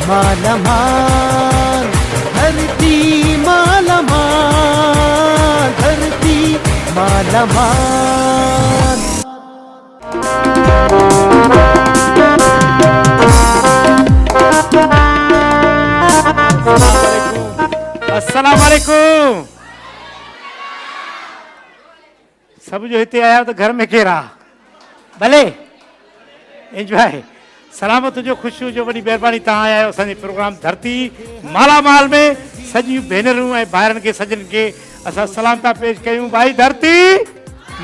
माला माल, धरती माला माल, धरती माला माल। अस्सलाम वालेकुम। सब जो हिते आया तो घर में केरा भले एंजॉय सलामत जो ख़ुशियूं जो वॾी महिरबानी तव्हां आया आहियो असांजे प्रोग्राम धरती मालामाल में सॼियूं भेनरूं ऐं भाइरनि खे सजन खे असां सलाम था पेश कयूं। भाई धरती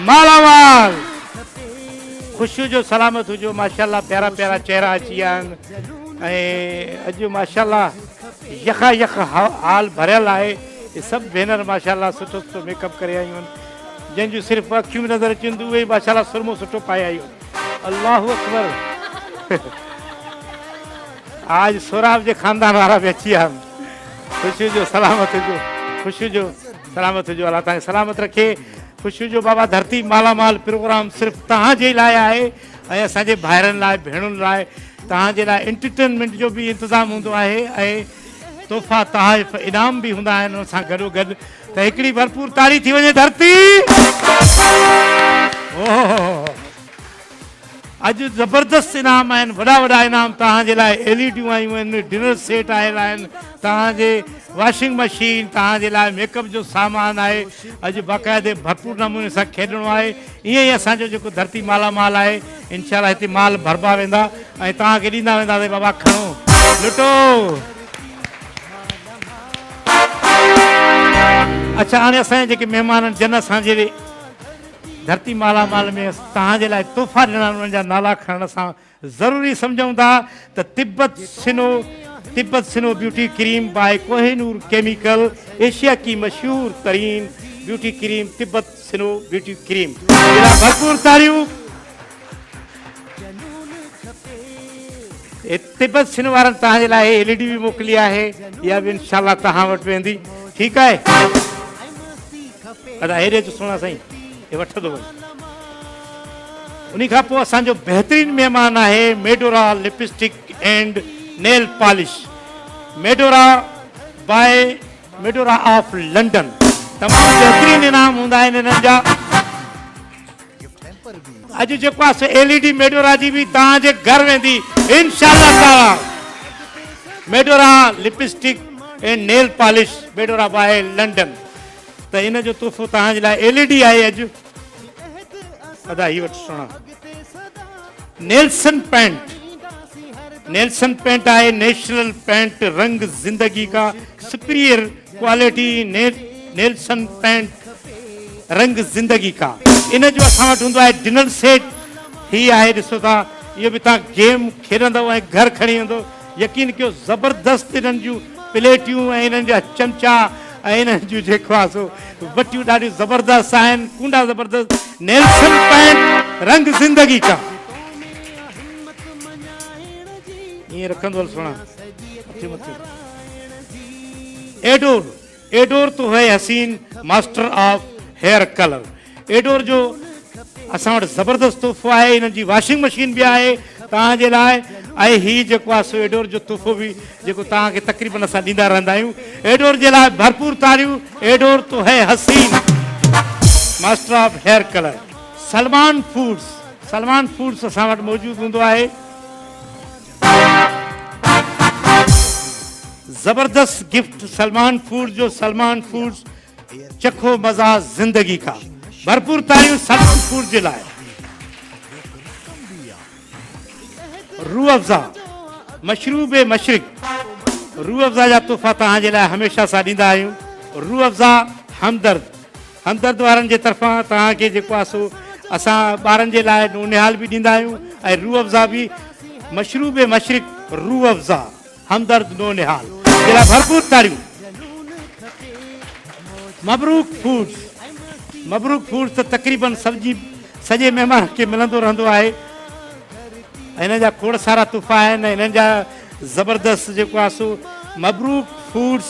मालामाल ख़ुशियूं जो सलामत हुजो। माशाल्लाह प्यारा प्यारा चेहरा अची विया आहिनि ऐं अॼु माशाल्लाह यखा यख हाल भरियल आहे। ये सभु भेनर माशाल्लाह सुठो सुठो मेकअप करे आयूं आहिनि। जंहिंजूं सिर्फ़ु अखियूं नज़र अचनि थियूं उहे माशाल्लाह सुरमो सुठो पाए आयूं। अल्लाहु अकबर। आज सोराब जे ख़ानदान वारा बि अची विया आहिनि। ख़ुशियूं जो सलामत हुजो, ख़ुशियूं जो सलामत हुजो। अल्लाह तव्हांखे सलामत रखे। ख़ुशियूं जो बाबा धरती मालामाल प्रोग्राम सिर्फ़ु तव्हांजे लाइ आहे ऐं असांजे भाइरनि लाइ भेणुनि लाइ तव्हांजे लाइ एंटरटेनमेंट जो बि इंतज़ाम हूंदो आहे ऐं तोहफ़ा तोहफ़ इनाम बि हूंदा आहिनि उन सां गॾोगॾु। त हिकिड़ी भरपूर ताड़ी थी वञे धरती। अॼु ज़बरदस्त इनाम आहिनि, वॾा वॾा इनाम तव्हांजे लाइ। एलईडियूं आयूं आहिनि, डिनर सेट आयल आहिनि, तव्हांजे वॉशिंग मशीन, तव्हांजे लाइ मेकअप जो सामान आहे। अॼु बाक़ाइदे भरपूर नमूने सां खेॾणो आहे। ईअं ई असांजो जेको धरती मालामाल आहे इंशाअल्लाह हिते माल भरबा वेंदा ऐं तव्हांखे ॾींदा वेंदासीं। बाबा खणो लुटो। अच्छा हाणे असांजे जेके महिमान आहिनि जन असांजे धरती मालामाल में तव्हांजे लाइ तोहफ़ा ॾियणा उन्हनि जा नाला खणण सां ज़रूरी सम्झूं था त Tibet snow beauty cream by Kohinoor chemical Asia की मशहूर तरीन beauty cream Tibet snow beauty cream. भरपूर तारियूं। तिब्बत सिनो वारनि तव्हांजे लाइ एलईडी बि मोकिली आहे, इहा बि इंशाअल्लाह तव्हां वटि वेंदी। ठीकु आहे अदा हेॾे जो सुहिणा साईं हे वठंदो वञो। उन खां पोइ असांजो बहितरीनु महिमान आहे Medora lipstick and nail polish. Medora by Medora of London. तमामु बहितरीनु इनाम हूंदा आहिनि हिननि जा। अॼु जेको आहे सो एलईडी मेडोरा जी बि तव्हांजे घर वेंदी इंशाअल्लाह ताला। Medora lipstick and nail polish Medora by London. त इन जो तोहफ़ो तव्हांजे लाइ एलईडी आहे अॼु। अदा ही वटि सुणा नेल्सन पैंट। नेल्सन पैंट आहे नेशनल पैंट रंग जिंदगी का सुपीरियर क्वालिटी। नेल्सन पैंट रंग जिंदगी का। इन जो असां वटि हूंदो आहे डिनर सेट। ही आहे ॾिसो था, इहो बि तव्हां गेम खेॾंदव ऐं घर खणी वेंदो। यकीन कयो ज़बरदस्त इन्हनि जूं प्लेटियूं ऐं इन्हनि जा चमचा ऐं इन्हनि जूं जेको आहे सो वटियूं ॾाढियूं ज़बरदस्त आहिनि, कूंडा ज़बरदस्त। नेल्सन पैंट रंग जिंदगी का। ईअं रखंदो हल सुणा। एडोर तो है हसीन master of hair colour. Adore जो असां वटि ज़बरदस्त तोहफ़ो आहे। इन्हनि जी वॉशिंग मशीन बि आहे तव्हांजे लाइ ऐं हीउ जेको आहे सो एडोर जो तोहफ़ो बि जेको तव्हांखे तक़रीबन असां ॾींदा रहंदा आहियूं। एडोर जे लाइ भरपूर तारियूं। एडोर तो है हसीन master of hair colour. Salman Foods असां वटि मौजूदु हूंदो आहे। ज़बरदस्त गिफ्ट सलमान फूड्स चखो मज़ा ज़िंदगी का। भरपूर तारियूं सलमान फूड्स जे लाइ। रूह अफ़ज़ा मशरूब मशरिक। रूह अफ़ज़ा जा तोहफ़ा तव्हांजे लाइ हमेशह सां ॾींदा आहियूं। रूह अफ़ज़ा हमदर्द वारनि जे तरफ़ां तव्हांखे जेको आहे सो असां ॿारनि जे लाइ नूनिहाल बि ॾींदा आहियूं ऐं रूह अफ़ज़ा बि मशरूब मशरिक रूह अफ़ज़ा हमदर्द नूनिहाल जे लाइ भरपूर तारियूं। मबरूक फूड्स त तक़रीबन सॼे महिमान खे मिलंदो रहंदो आहे। हिन जा खोड़ सारा तोहफ़ा आहिनि। हिननि जा ज़बरदस्त जेको आहे सो मबरूक फूड्स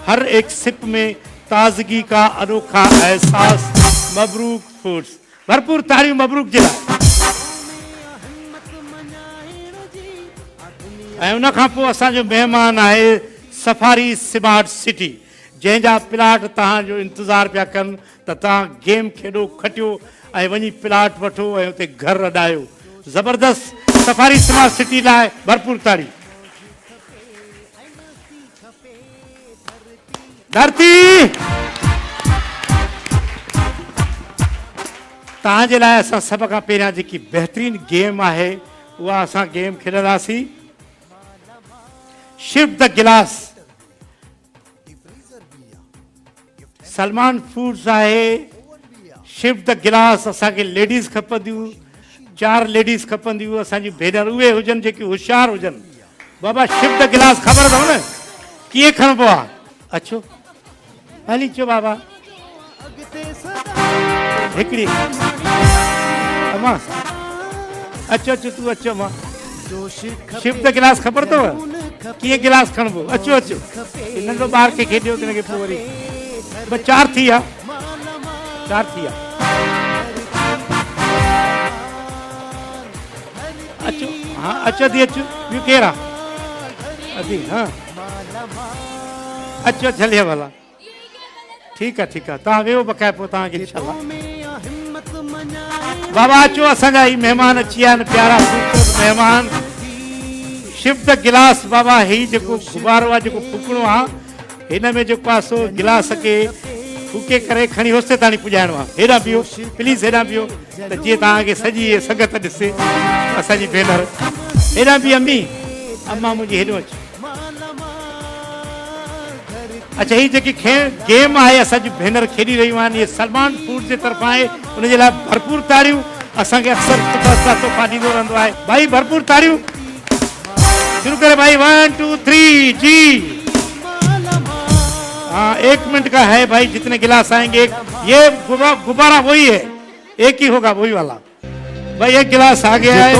हर एक सिप में ताज़गी का अनोखा एहसास। मबरूक फूड्स भरपूर तारियूं मबरूक जे लाइ। ऐं उन खां पोइ असांजो महिमान आहे सफारी स्मार्ट सिटी, जंहिंजा प्लाट तव्हांजो इंतज़ारु पिया कनि त तव्हां गेम खेॾो, खटियो ऐं वञी प्लाट वठो ऐं उते घर अॾायो। ज़बरदस्त सफारी स्मार्ट सिटी लाइ भरपूर ताड़ी। धरती तव्हांजे लाइ असां सभ खां पहिरियां जेकी बहितरीनु गेम आहे उहा असां गेम खेॾंदासीं, शिफ्ट द गिलास। सलमान फूड्स आहे, शिफ्ट द गिलास। असांखे लेडीज़ खपंदियूं, 4 लेडीज़ खपंदियूं, असांजी भेनर उहे हुजनि जेके होशियारु हुजनि। बाबा शिफ्ट द गिलास ख़बर अथव न कीअं खणबो आहे? अचो हली अचो बाबा, हिकिड़ी अम्मा अचो अचो, तूं अचो अम्मा। शिफ्ट द गिलास ख़बर अथव कीअं गिलास खणबो? अचो अचो, नंढो ॿार खे खेॾियो हिनखे पोइ वरी बस 4 थी विया, 4 थी विया। अचो हाँ अचो दी अचो, ॿियो केरु आहे? अदी हाँ अचो हलिया भला, ठीकु आहे ठीकु आहे, तव्हां वेहो बकाए पोइ तव्हांखे इंशाल्लाह। बाबा अचो, असांजा ही महिमान अची विया आहिनि, प्यारा ख़ूबसूरत महिमान। शिफ्ट द गिलास बाबा, ही जेको गुब्बारो आहे जेको फूकणो आहे, हिन में जेको आहे सो गिलास खे फूके करे खणी होसिते ताणी पुॼाइणो आहे। हेॾां बीहो प्लीज़, हेॾां बीहो त जीअं तव्हांखे सॼी संगत ॾिसे। असांजी भेनर हेॾां बि, अम्मी अम्मा मुंहिंजी हेॾो अचु। अच्छा, ही जेकी गेम आहे असांजी भेनर खेॾी रहियूं आहिनि, इहे सलमान फूड जे तरफ़ां आहे, उनजे लाइ भरपूर ताड़ियूं। असांखे अक्सर सुठा तोहफ़ा ॾींदो रहंदो आहे भाई, भरपूर ताड़ियूं। शुरू करे भाई, 1 2 3 जी। हाँ 1 मिनट का है भाई, जितने गिलास आएंगे ये गुब्बारा वही है, एक ही होगा वही वाला। भाई एक गिलास आ गया है।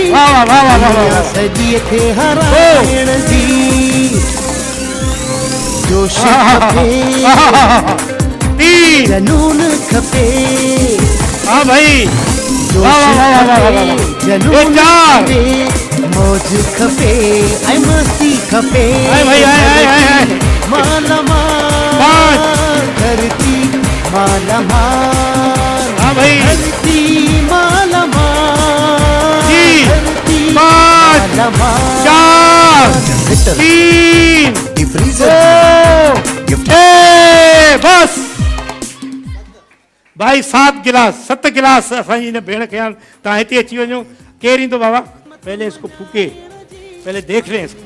वाह वाह वाह वाह वाह, जोश खपे, जनून खपे। हाँ भाई जनून खपे, मौज खपे, ऐं मस्ती खपे। माला माल धरती, माला माल। हाँ भाई धरती माला माल, धरती माला माल। 4 3 गिफ्ट बस भाई 7 गिलास 7 गिलास असांजी हिन भेण खे। तव्हां हिते अची वञो। केरु ईंदो बाबा? पहले इसको फूके, पहले देख लें इसको,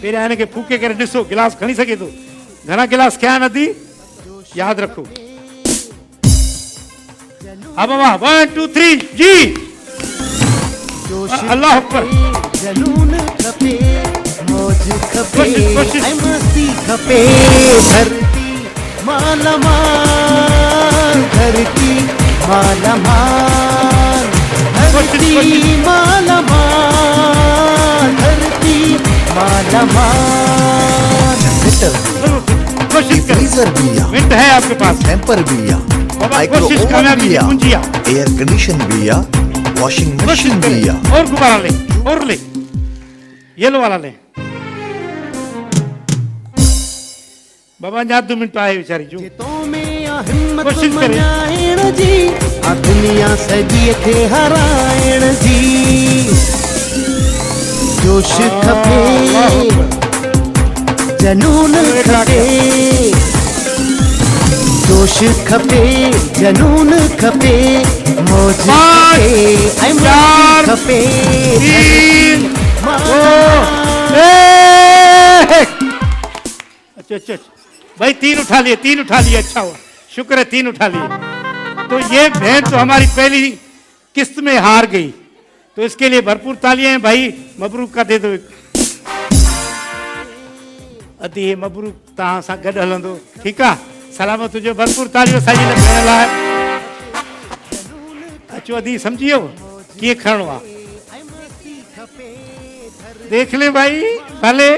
पहिरियां हिन खे फूके करे ॾिसो गिलास खणी सघे थो। घणा गिलास खया नदी यादि रखो। हा बाबा 1 2 3 जी। अल्लाह अकबर। जनून खपे, मौज खपे, कोशिश। ऐं मस्ती खपे। धरती माला माल, धरती माला माल, धरती माला माल, धरती माला माल। कोशिश फ्रीजर भी या, मिनट है आपके पास। टेम्पर भी या, बाबा माइक्रो कोशिश ओवन कामयाबी भी या, पूंजी या। एयर कंडीशन भी या, वॉशिंग कोशिश मशीन करें। भी या। और गुब्बारा ले, और ले, येलो वाला ले बाबा। जा 2 मिनट आए बेचारी जो। कोशिश करें जी, आ दुनिया सजी थे हराइण जी। जोश खपे, जनून खपे, जोश खपे, जनून खपे, मौज खपे, ऐं मस्ती खपे। 3 अच्छा भाई 3 उठा लिए, 3 उठा लिए। अच्छा हुआ, शुक्र है 3 उठा लिए। तो ये बहन तो हमारी पहली किस्त में हार गई, तो इसके लिए भरपूर तालियां हैं भाई। मबरूक का दे दो एक। अति हे मबरूक तव्हां सां गॾु हलंदो, ठीकु आहे। सलामत हुजो, भरपूर तालियूं असांजी हिन भेण लाइ। अचो अदी, सम्झी वियो कीअं खणणो आहे? देख ले भाई, भले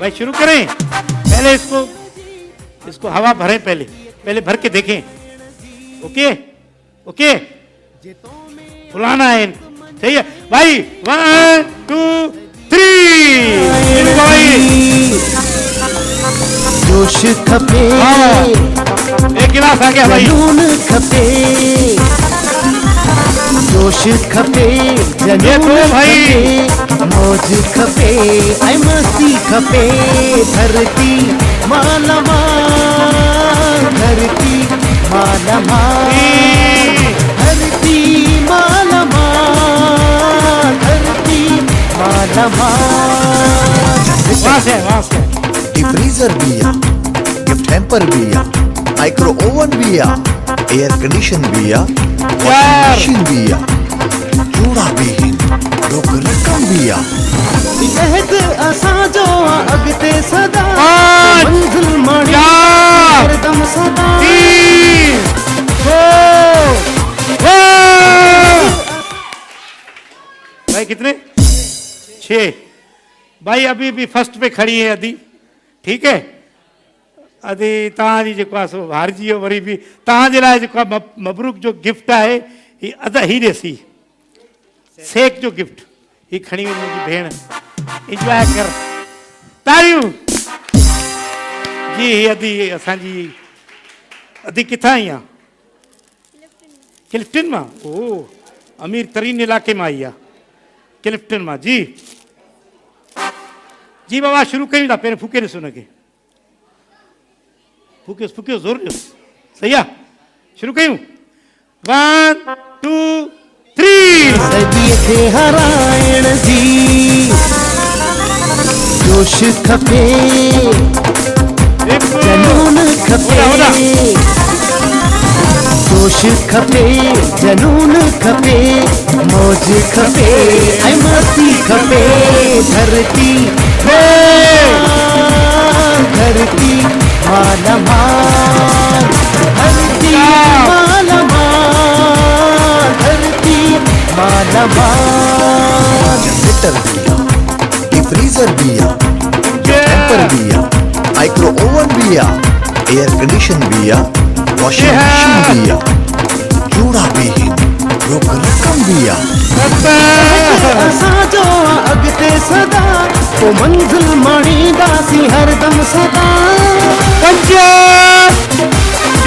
भाई शुरू करें। पहले इसको हवा भरें, पहले भर के देखें। ओके ओके, फुलाना है, सही है भाई 1 2 3 भाई जोश खपे एक गिलास आ गया भाई जनून खपे जोश खपे ये जनून तो भाई। खपे मौज खपे ऐ मस्ती खपे धरती माला माल धरती माला माल धरती माला माल धरती माला माल वहां से डिफ्रीजर बिया गिफ्ट हैम्पर बिया माइक्रो ओवन बिया एयर कंडीशन बिया वॉशिंग मशीन बिया चूड़ा भी लोग रकम बिया कहत असां जो अॻिते सदा पाँच, मंज़िल माणी चार, हरदम सदा 3 2 भाई कितने 6 भाई अभी भी फर्स्ट पे खड़ी है अदी ठीक है अदी तव्हांजी जेको आहे सो हारजी वियो वरी बि तव्हांजे लाइ जेको आहे मबरूक जो गिफ्ट आहे ही अदा ही ॾेसी सेक जो गिफ्ट ही खणी वञ मुंहिंजी भेण इंजॉय कर तारियूं जी ही अदी असांजी अदी किथां आई आहे क्लिफ्टन मां ओ अमीर तरीन इलाके में आई आहे क्लिफ्टन मां जी जी बाबा शुरू कयूं था पहिरियों फूके ॾिसो हुनखे फूकियोसि फूकियोसि ज़ोर ॾियोसि सही आहे शुरू कयूं 1 2 3 सदीअ खे हराइण जी जोश खपे जनून खपे जोश खपे जनून खपे मौज खपे ऐ मस्ती खपे धरती धरती माला माल धरती माला माल धरती माला माल हीटर बिया डिफ्रीजर बिया हैम्पर बिया माइक्रो ओवन बिया एयर कंडीशन बिया वॉशिंग मशीन बिया चूड़ा भी लोग रकम बिया असां जो अॻिते सदा पोइ मंज़िल माणींदासीं हरदम सदा 5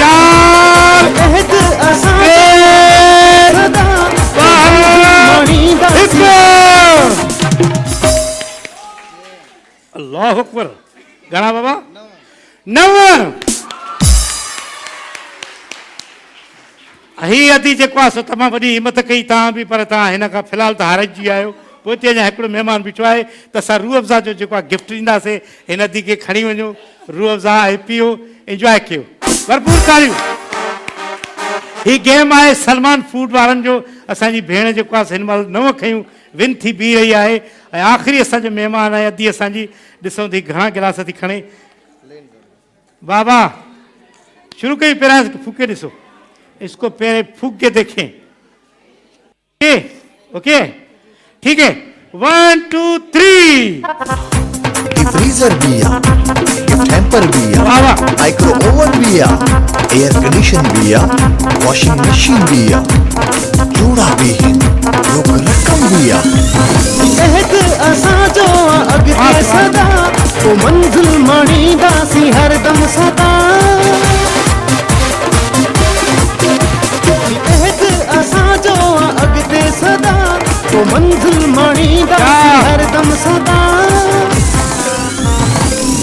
4 कहत असां सदा माणींदासीं अल्लाह अकबर घणा बाबा 9 ही अदी जेको आहे सो तमामु वॾी हिमत कई तव्हां बि पर तव्हां हिन खां फ़िलहालु त हारजी आहियो पोइ हिते अञा हिकिड़ो महिमान बीठो आहे त असां रूह अफ़ज़ा जो जेको आहे गिफ्ट ॾींदासीं हिन अदी खे खणी वञो रूह अफ़ज़ा ऐं पियो इंजॉय कयो भरपूर तारियूं ही गेम आहे सलमान फूड वारनि जो असांजी भेण जेको आहे हिन महिल 9 खयूं विन थी बीह रही आहे ऐं आख़िरी असांजो महिमान आहे अदी असांजी ॾिसूं थी घणा गिलास थी खणे वाह वाह शुरू कयूं पहिरियां फूके ॾिसो इसको पहले फूक के देखें ओके ओके ठीक है 1 2 3 डिफ्रीजर बिया गिफ्ट हैम्पर बिया वाह वाह माइक्रो ओवन बिया एयर कंडीशन बिया वॉशिंग मशीन बिया चूड़ा भी लोग रकम बिया कहत असां जो अॻिते सदा पोइ मंज़िल माणींदासीं हरदम सदा कहत असां जो अॻिते सदा पोइ मंज़िल माणींदासीं हरदम सदा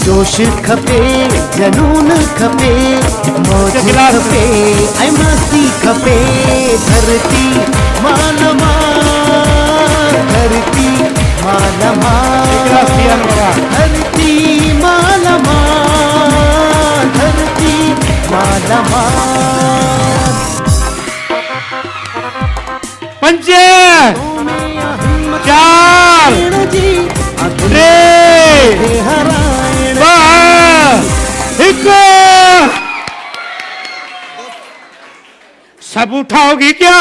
जोश खपे जनून खपे मौज खपे ऐं मस्ती खपे धरती माल माल धरती माल माल धरती माल माल धरती माल माल 5 4 3 2 1 सब उठाओगी क्या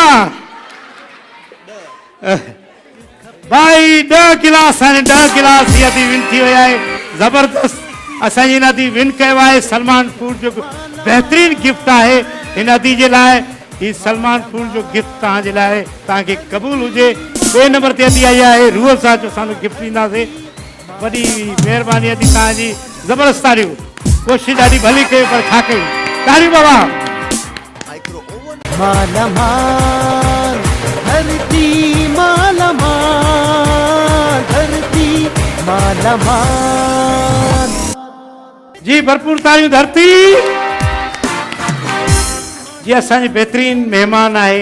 भाई 10 गिलास आहिनि 10 गिलास हीअ थी विन थी विया आहे ज़बरदस्त असांजी हिन दी विन कयो आहे सलमान फूड जो बहितरीन गिफ्ट आहे हिन दी जे लाइ ही सलमान फूड जो गिफ्ट तव्हांजे लाइ तव्हांखे क़बूल हुजे ॿिए नंबर ते अदी आई आहे रूह सां जो असांखे गिफ्ट ॾींदासीं वॾी महिरबानी अदी तव्हांजी ज़बरदस्त तारियूं कोशिशि ॾाढी भली कयो पर छा कयूं तारियूं बाबा माइक्रो ओवन माला माल धरती माला माल धरती माला माल जी भरपूर तारियूं धरती जी असांजी बहितरीन महिमान आहे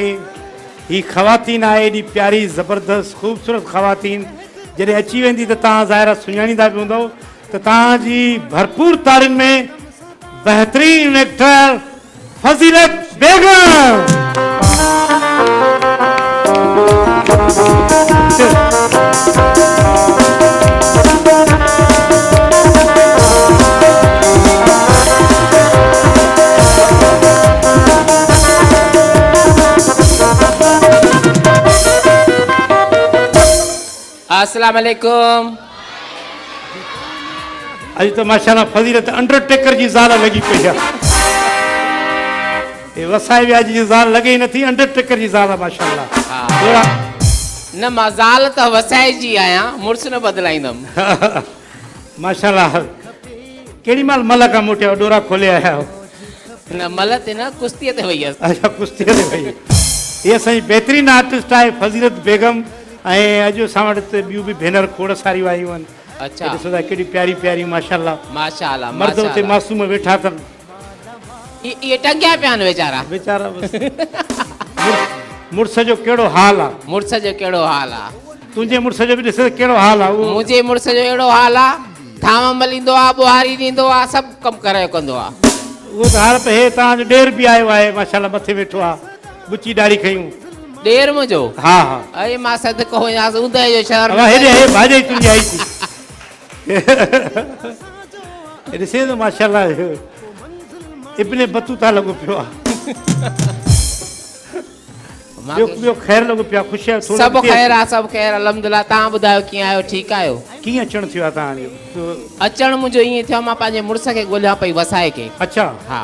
ही ख़वातीन आहे एॾी प्यारी ज़बरदस्त ख़ूबसूरत ख़वातीन जॾहिं अची वेंदी त तव्हां ज़ाहिर सुञाणींदा बि हूंदव त तव्हांजी भरपूर तारियुनि में बहितरीन एक्टर फज़ीलत बेगम अस्सलाम वालेकुम। अॼु त माशाल्लाह फज़ीलत अंडरटेकर जी ज़ाल लॻी पई आहे हे वसाए व्याज जी ज़ाल लॻे ई नथी अंडरटेकर जी ज़ाल आहे माशाल्लाह थोरा न मां ज़ाल त वसाए जी आहियां मुड़ुस न बदिलाईंदुमि। माशाल्लाह केॾी महिल मल खां मोटिया डोरा खोले आया आहियो न मल ते न कुश्तीअ ते वई हुअसि। अच्छा कुश्तीअ ते वई हीअ असांजी बहितरीन आर्टिस्ट आहे फज़ीलत बेगम ऐं अॼु असां वटि त ॿियूं बि भेनर खोड़ सारियूं आयूं आहिनि अच्छा ॾिसो था केॾी प्यारी प्यारी माशाल्लाह माशाल्लाह मर्द हुते माशाल्लाह मासूम वेठा अथनि इहे टंगिया पिया आहिनि वीचारा। वीचारा मुड़ुस जो कहिड़ो हाल आहे मुड़ुस जो कहिड़ो हाल आहे? तुंहिंजे मुड़ुस जो बि ॾिस कहिड़ो हाल आहे उहो मुंहिंजे मुड़ुस जो अहिड़ो हाल आहे थाम मलींदो आहे ॿुहारी ॾींदो आहे सभु कमु करे कंदो आहे। उहो त हाल हे तव्हांजो ॾेर बि आयो आहे माशाल्लाह मथे वेठो आहे बुची ॾाढी खयूं ॾेर मुंहिंजो हा हा अरे मां सदको वञासि ऊंदहि जो शहर अब हेॾे हे भाॼी तुंहिंजी आई थी हे ॾिसे थो माशाल्लाह इब्ने बतूता लॻो पियो आहे ॿियो ख़ैर लॻो पियो आहे ख़ुशि आहे सभु ख़ैर आहे सभु ख़ैर अल्हम्दुलिल्लाह। तव्हां ॿुधायो कीअं आहियो ठीकु आहियो? कीअं अचणु थियो आहे तव्हांजो अचणु मुंहिंजो ईअं थियो मां पंहिंजे मुड़ुस खे ॻोल्हियां पई वसाए खे। अच्छा हा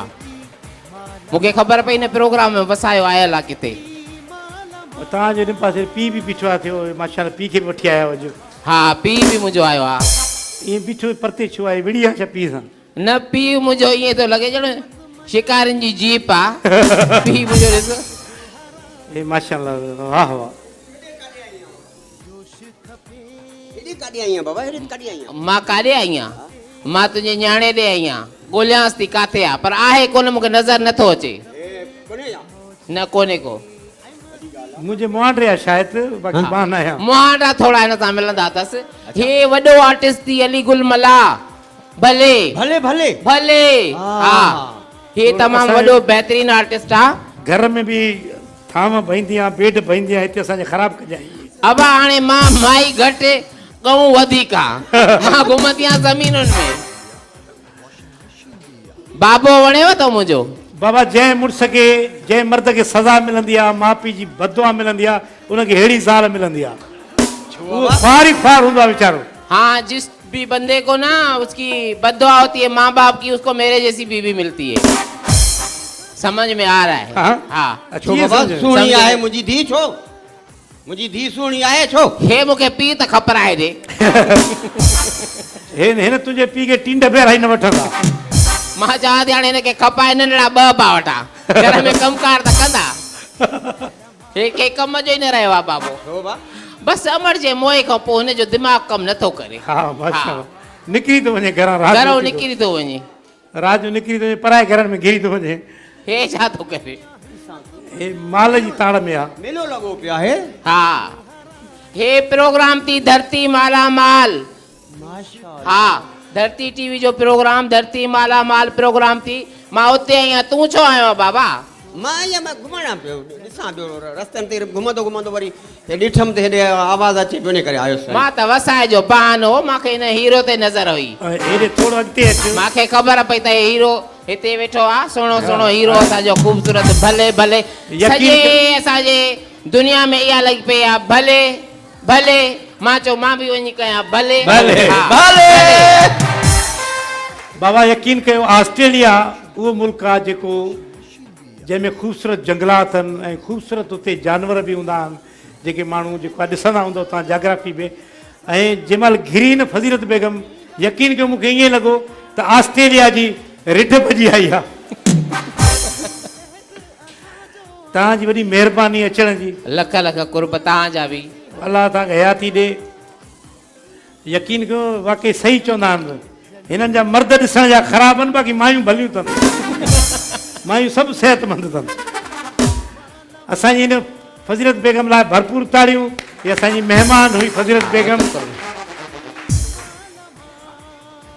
मूंखे ख़बर पई न प्रोग्राम में वसायो आयल आहे किथे। तव्हांजे हिन पासे पीउ बि बीठो आहे थियो माशाल्लाह पीउ खे बि वठी आया अॼु हा पीउ बि मुंहिंजो आयो आहे। ईअं बीठो परते छो आहे विड़ी आहे छा पीउ सां? न पीउ मुंहिंजो ईअं थो लॻे ॼण शिकारियुनि जी जीप आहे पीउ मुंहिंजो ॾिस हे माशाल्लाह वाह वाह मां काॾे आई आहियां? मां तुंहिंजे न्याणे ॾे आई आहियां ॻोल्हियांसि थी किथे आहे पर आहे कोन मूंखे नज़र नथो अचे। न कोन्हे को मुंहिंजे मुआंडे आहे शायदि बाक़ी मां न आहियां मुहांडा थोरा हिन सां मिलंदा अथसि। हे वॾो आर्टिस्ट थी अली गुल मला भले भले भले भले हा हे तमामु वॾो बहितरीन आर्टिस्ट आहे। घर में बि थाम बहींदी आहे बेड बहींदी आहे हिते असांजे ख़राबु कजाई अबा हाणे मां माई घटि गऊं वधीक आहे मां घुमंदी आहियां ज़मीनुनि में। बाबो वणेव थो मुंहिंजो? बाबा जंहिं मुड़ुस खे जंहिं मर्द खे सज़ा मिलंदी आहे माउ पीउ जी बदुआ मिलंदी आहे उनखे अहिड़ी ज़ाल मिलंदी आहे उहो ख्वार ई ख्वार हूंदो आहे वीचारो। हाँ जिस भी बंदे को ना उसकी बद्दुआ होती है माँ बाप की उसको मेरे जैसी बीवी मिलती है। समझ में आ रहा है? हाँ? हाँ छो बाबा सुणी आहे मुंहिंजी धीउ छो मुंहिंजी धीउ सुणी आहे छो हे मूंखे पीउ त ख़बराए ॾे हिन तुंहिंजे पीउ खे टींड भेराई न वठंदा मां चवां थी हाणे हिनखे खपाए नंढड़ा ॿ पा वठां घर में कमकार त कंदा हे के कम जो ई न रहियो आहे बाबो छो बा बसि अमर जे मोए खां पोइ हुनजो दिमाग़ कमु नथो करे। हा माशाल्लाह निकिरी थो वञे घरां घरों राति निकिरी थो वञे रात जो निकिरी थो वञे पराए घरनि में घिरी थो वञे हे छा थो करे? हे माल जी ताड़ में आहे मेलो लॻो पियो आहे हा हे प्रोग्राम थी धरती माला माल हा धरती टीवी जो प्रोग्राम धरती माला माल प्रोग्राम थी मां उते आई आहियां। तूं छो आयो आहे बाबा? मां ईअं मां घुमणा पियो ॾिसां पियो रस्तनि ते घुमंदो घुमंदो वरी हे ॾिठमि त हेॾे आवाज़ अचे पियो इन करे आयुसि। मां त वसाए जो बहानो मूंखे हिन हीरो ते नज़र हुई हेॾे थोरो अॻिते अचु मूंखे ख़बर पई त हे हीरो हिते वेठो आहे सुहिणो सुहिणो हीरो असांजो ख़ूबसूरत भले भले सॼे असांजे दुनिया में इहा लॻी पई आहे भले भले मां चयो मां बि वञी कयां भले भले भले बाबा यकीन कयो ऑस्ट्रेलिया उहो मुल्क आहे जेको जंहिंमें ख़ूबसूरत जंगलात आहिनि ऐं ख़ूबसूरत उते जानवर बि हूंदा आहिनि जेके माण्हू जेको आहे ॾिसंदा हूंदव तव्हां जाग्राफी में। ऐं जंहिंमहिल घिरी न फज़ीलत बेगम यकीन कयो मूंखे ईअं लॻो त ऑस्ट्रेलिया जी रिढ भॼी आई आहे। तव्हांजी वॾी महिरबानी अचण जी, लख लख कुर्ब तव्हांजा बि। अलाह तव्हांखे हयाती ॾे। यकीन कयो वाकई सही चवंदा आहिनि, हिननि जा मर्द ॾिसण जा ख़राब आहिनि, बाक़ी मायूं भलियूं अथनि। मायूं सभु सिहतमंद अथनि। असांजी हिन फज़ीलत बेगम लाइ भरपूर ताड़ियूं। हीअ असांजी महिमान हुई फज़ीलत बेगम।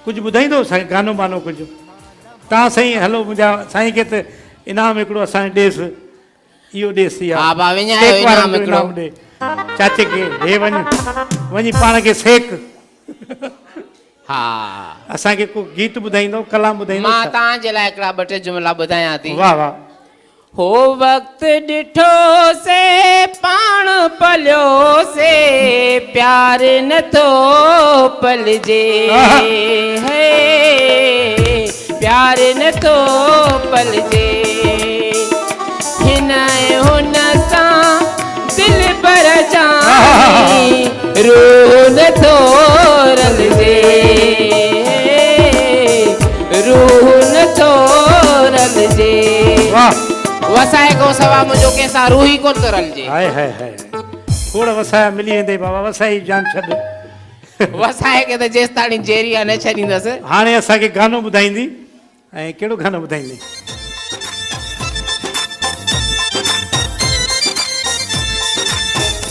कुझु ॿुधाईंदो असांखे गानो बानो कुझु? तव्हां साईं हलो, मुंहिंजा साईं खे त इनाम हिकिड़ो असांखे ॾेसि, इहो ॾेसि हा भाउ विञायो इनाम हिकिड़ो। ॾे चाचे खे, हे वञी पाण खे सेक। हा असांखे को गीत ॿुधाईंदो, कलाम ॿुधाईंदो? मां तव्हांजे लाइ हिकिड़ा ॿ टे जुमिला ॿुधायां थी। वाह वाह। हो वक्त ॾिठो से पाण पलियो से प्यार नथो पलजे, है प्यार नथो पलजे। हिन हुन सां दिल पर जानी रूह नथो रलजे, रूह नथो रलजे। वसाए को सवा मुंहिंजो कंहिंसां रूह ई कोन थो रलजे। हाय हाय हाय, खोड़ वसाया मिली वेंदे बाबा, वसाई जान छॾ। वसाए के त जेसि ताणी जेरिया न छॾींदसि। हाणे असांखे गानो ॿुधाईंदी, ऐं कहिड़ो गानो ॿुधाईंदी?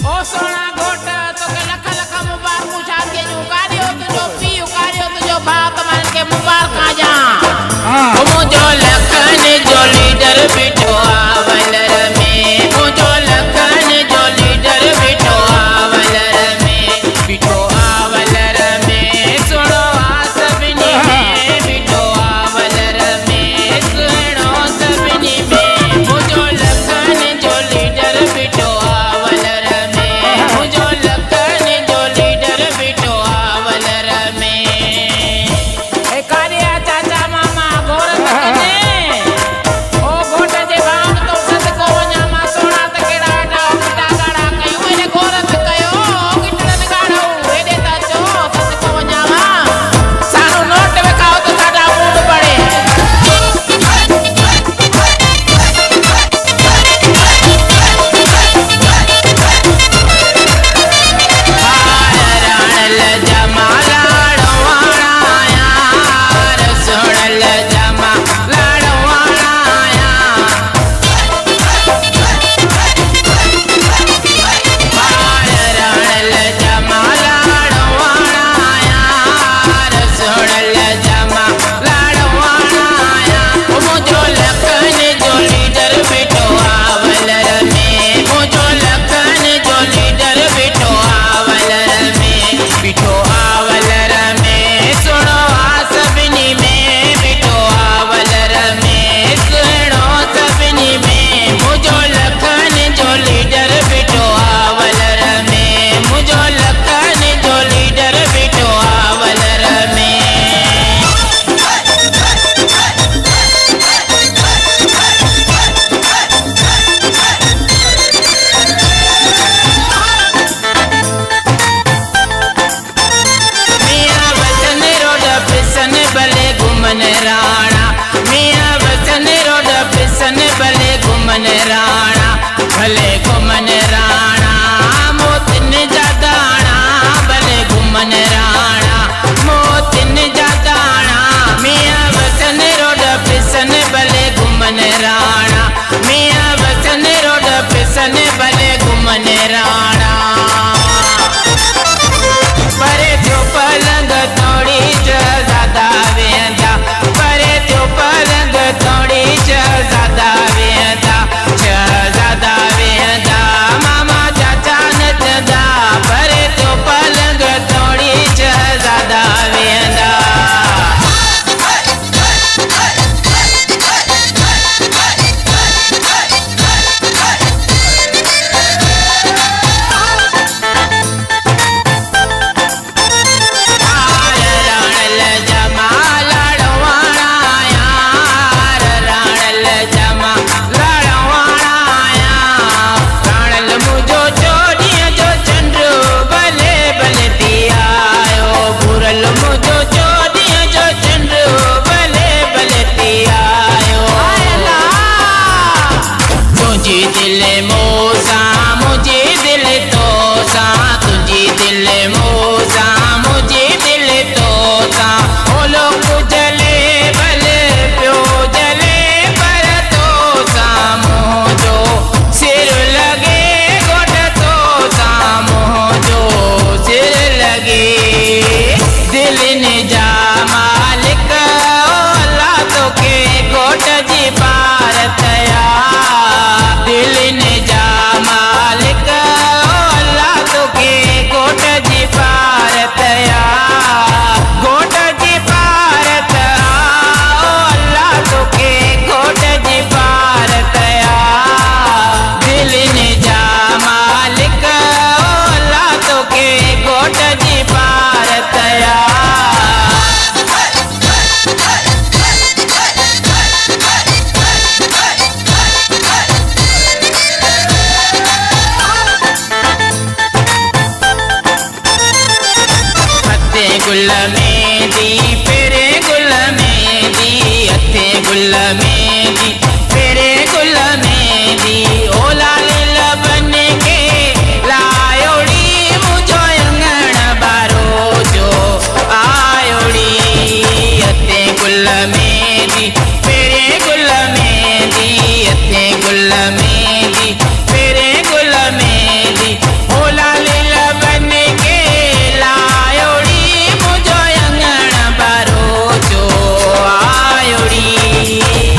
ओ सोना घोट तोखे लख लख मुबारकूं, शादीअ जूं कारियो तुंहिंजो पीउ, कारियो तुंहिंजो भाउ, तमामनि खे मुबारकां ॾियां। मुंहिंजो लखनि जो लीडर बीठो आहे वलर में, मुंहिंजो लखनि जो लीडर बीठो आहे वलर में, बीठो आहे वलर में, सुहिणो आहे सभिनी में, बीठो आहे वलर में, सुहिणो सभिनी में। मुंहिंजो लखनि जो लीडर बीठो आहे वलर में, मुंहिंजो लखनि जो लीडर बीठो आहे वलर में। हे कारिया चाचा मामा घोर तकने, ओ घोट जे भाउ तो सदको वञा, मां सोना त कहिड़ा ॾा पुटा गाड़ा कयूं, हेॾे घोर त कयो किटड़नि गाड़ो, हेॾे त अचो सदको वञा, मां सारो नोट विकाओ त साडा मूड बड़े। भले घुमन राणा मोतिन जा दाणा, भले घुमन राणा मोतिन जा दाणा, मियां वसन रोड पिसन भले घुमन राणा, मियां वसन रोड पिसन भले घुमन राणा। परे थियो पलंग तोड़ी शहज़ादा वेंदा, परे थियो पलंग तोड़ी शहज़ादा वेंदा, शहज़ादा वेंदा मामा चाचा नचंदा, परे थियो पलंग तोड़ी शहज़ादा वेंदा। गुल मेहंदी फेरे गुल मेहंदी हथे गुल मेहंदी फेरे गुल मेहंदी ओ लाल बन के लायोड़ी मुझो अंगण बारो जो आयोड़ी हथे गुल मेहंदी फेरे गुल मेहंदी हथे गुल मेहंदी फेरे गुल मेहंदी ओ लाल बन के लायोड़ी मुझो अंगण बारो जो आयोड़ी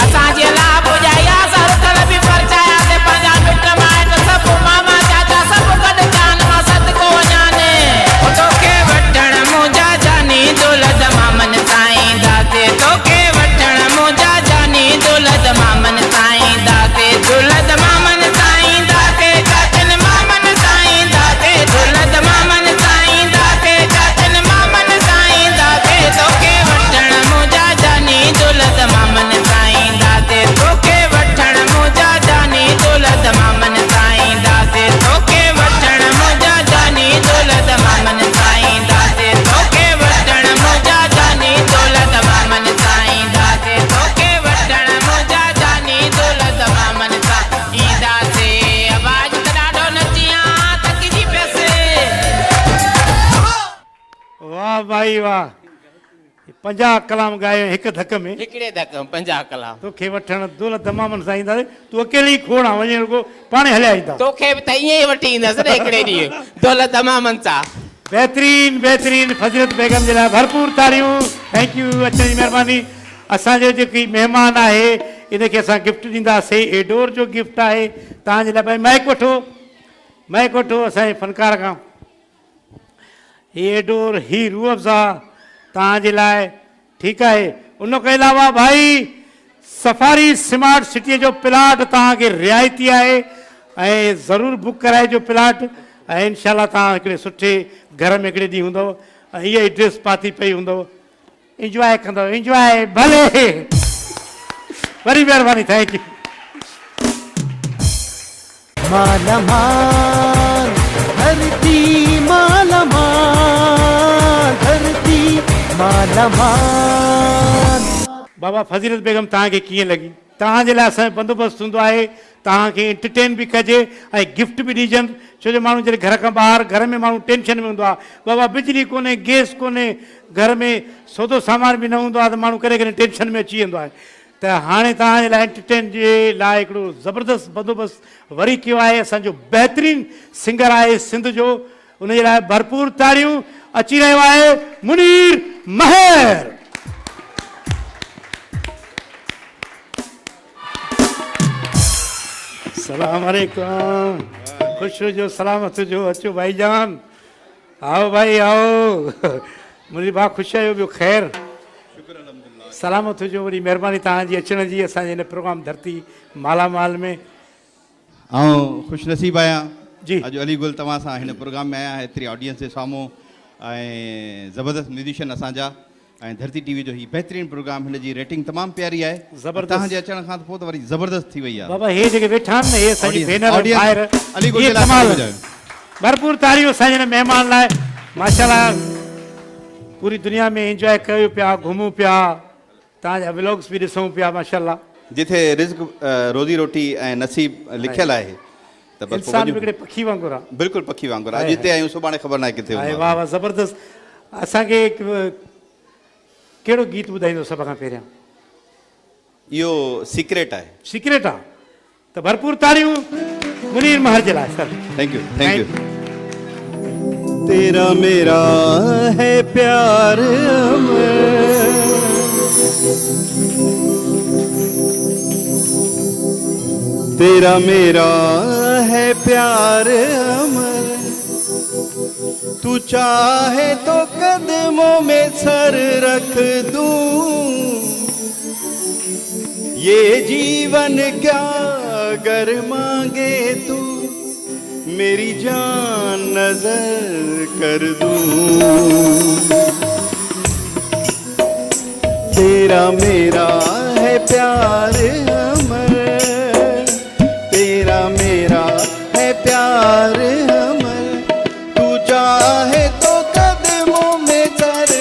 असांजे ला बुझाया सर कल बि परचाया ते पंजा मिट माइट सब मामा चाचा सब गड जान मां सत को जाने ओ तोखे वठण मुंजा जानी दौलत मामन साईं दाते तोखे वठण मुंजा जानी दौलत मामन साईं दाते दौलत मामन साईं दाते चाचन मामन साईं दाते दौलत मामन साईं दाते चाचन मामन साईं दाते तोखे वठण मुंजा जानी दौलत मामन साईं दाते तोखे वठण मुंजा जानी दौलत मामन साईं दाते तोखे वठण मुंजा जानी दौलत मामन साईं दाते तोखे वठण मुंजा जानी दौलत मामन साईं दाते तोखे वठण मुंजा जानी दौलत मामन साईं दाते आवाज त ॾाढो नचिया थकिजी पियसि वाह भाई वाह 50 कलाम गायो हिकु धक में हिकिड़े धक 50 कलाम तोखे वठण दौलत मामन साईं दादे तूं अकेली खोड़ा वञे रुगो पाणे हलिया ईंदा तोखे बि त ईअं ई वठी ईंदसि न हिकिड़े ॾींहुं दौलत मामन सां बेहतरीन बेहतरीन फज़ीलत बेगम जे लाइ भरपूर तारियूं थैंक यू अचण जी महिरबानी असांजो जेकी महिमान आहे इनखे असां गिफ्ट ॾींदासीं एडोर जो गिफ्ट आहे तव्हांजे लाइ भाई माइक वठो असांजे फनकार खां हीअ एडोर ही रूह अफ़ज़ा तव्हांजे लाइ ठीकु आहे उन खां अलावा भाई सफ़ारी स्मार्ट सिटीअ जो प्लाट तव्हांखे रिआयती आहे ऐं ज़रूरु बुक कराइजो प्लाट ऐं इनशाला तव्हां हिकिड़े सुठे घर में हिकिड़े ॾींहुं हूंदव ऐं इहा ई ड्रेस पाती पई हूंदव इंजॉय कंदव इंजॉय भले वरी महिरबानी थैंक यू माला माल धरती माला माल धरती माला माल बाबा फज़ीलत बेगम तव्हांखे कीअं लॻी तव्हांजे लाइ असांजो बंदोबस्तु हूंदो आहे तव्हांखे एंटरटेन बि कजे ऐं गिफ्ट बि ॾिजनि छो जो माण्हू जॾहिं घर खां ॿाहिरि घर में माण्हू टेंशन में हूंदो आहे बाबा बिजली कोन्हे गैस कोन्हे घर में सौदो सामान बि न हूंदो आहे त माण्हू कॾहिं कॾहिं टेंशन में अची वेंदो आहे त हाणे तव्हांजे लाइ एंटरटेन जे लाइ हिकिड़ो ज़बरदस्तु बंदोबस्तु वरी कयो आहे असांजो बहितरीनु सिंगर आहे सिंध जो उनजे लाइ भरपूर तारियूं अची रहियो आहे मुनीर महर सलाम अलैकुम खुश हुजो सलामत हुजो अचो भाईजान आओ भाई आओ मुंहिंजी भाउ ख़ुशि आहियो ॿियो ख़ैर सलामत हुजो वरी महिरबानी तव्हांजी अचण जी असांजे हिन प्रोग्राम धरती मालामाल में ख़ुशि नसीब आहियां जी। अॼु अलीगुल तव्हां सां हिन प्रोग्राम में आया एतिरी ऑडियंस जे साम्हूं ऐं ज़बरदस्त म्यूज़िशियन असांजा ऐं धरती टीवी जो हीउ बहितरीनु प्रोग्राम हिन जी रेटिंग तमामु प्यारी आहे ज़बरदस्त। तव्हांजे अचण खां पोइ त वरी ज़बरदस्त थी वई आहे बाबा हे जेके वेठा आहिनि न हे असांजी Audience- भेनर audience ॿाहिरि अलीगुल इहे जे लाइ कमाल तालियूं वॼायो। भरपूर तारियूं असांजे हिन महिमान लाइ माशाल्लाह पूरी दुनिया में इंजॉय कयो पिया घुमूं पिया तव्हांजा व्लॉग्स बि ॾिसूं पिया माशाल्लाह जिथे रिज़्क़ रोज़ी रोटी ऐं नसीब लिखियलु आहे त बसि पोइ इंसान बि वञूं। हिकिड़े पखी वांगुरु आहे बिल्कुलु पखी वांगुरु अॼु हिते आहियूं सुभाणे ख़बर नाहे किथे आहे हूंदा। वाह वाह ज़बरदस्त असांखे कहिड़ो गीत ॿुधाईंदो सभ खां पहिरियां इहो सीक्रेट आहे सीक्रेट आहे त भरपूर तारियूं मुनीर महर जे लाइ सर थैंक यू तेरा मेरा है प्यार तेरा मेरा है प्यार अमर तू चाहे तो कदमों में सर रख दूं ये जीवन क्या अगर मांगे तू मेरी जान नजर कर दूं तेरा मेरा है प्यार अमर तेरा मेरा है प्यार अमर तू चाहे तो कदमों में सर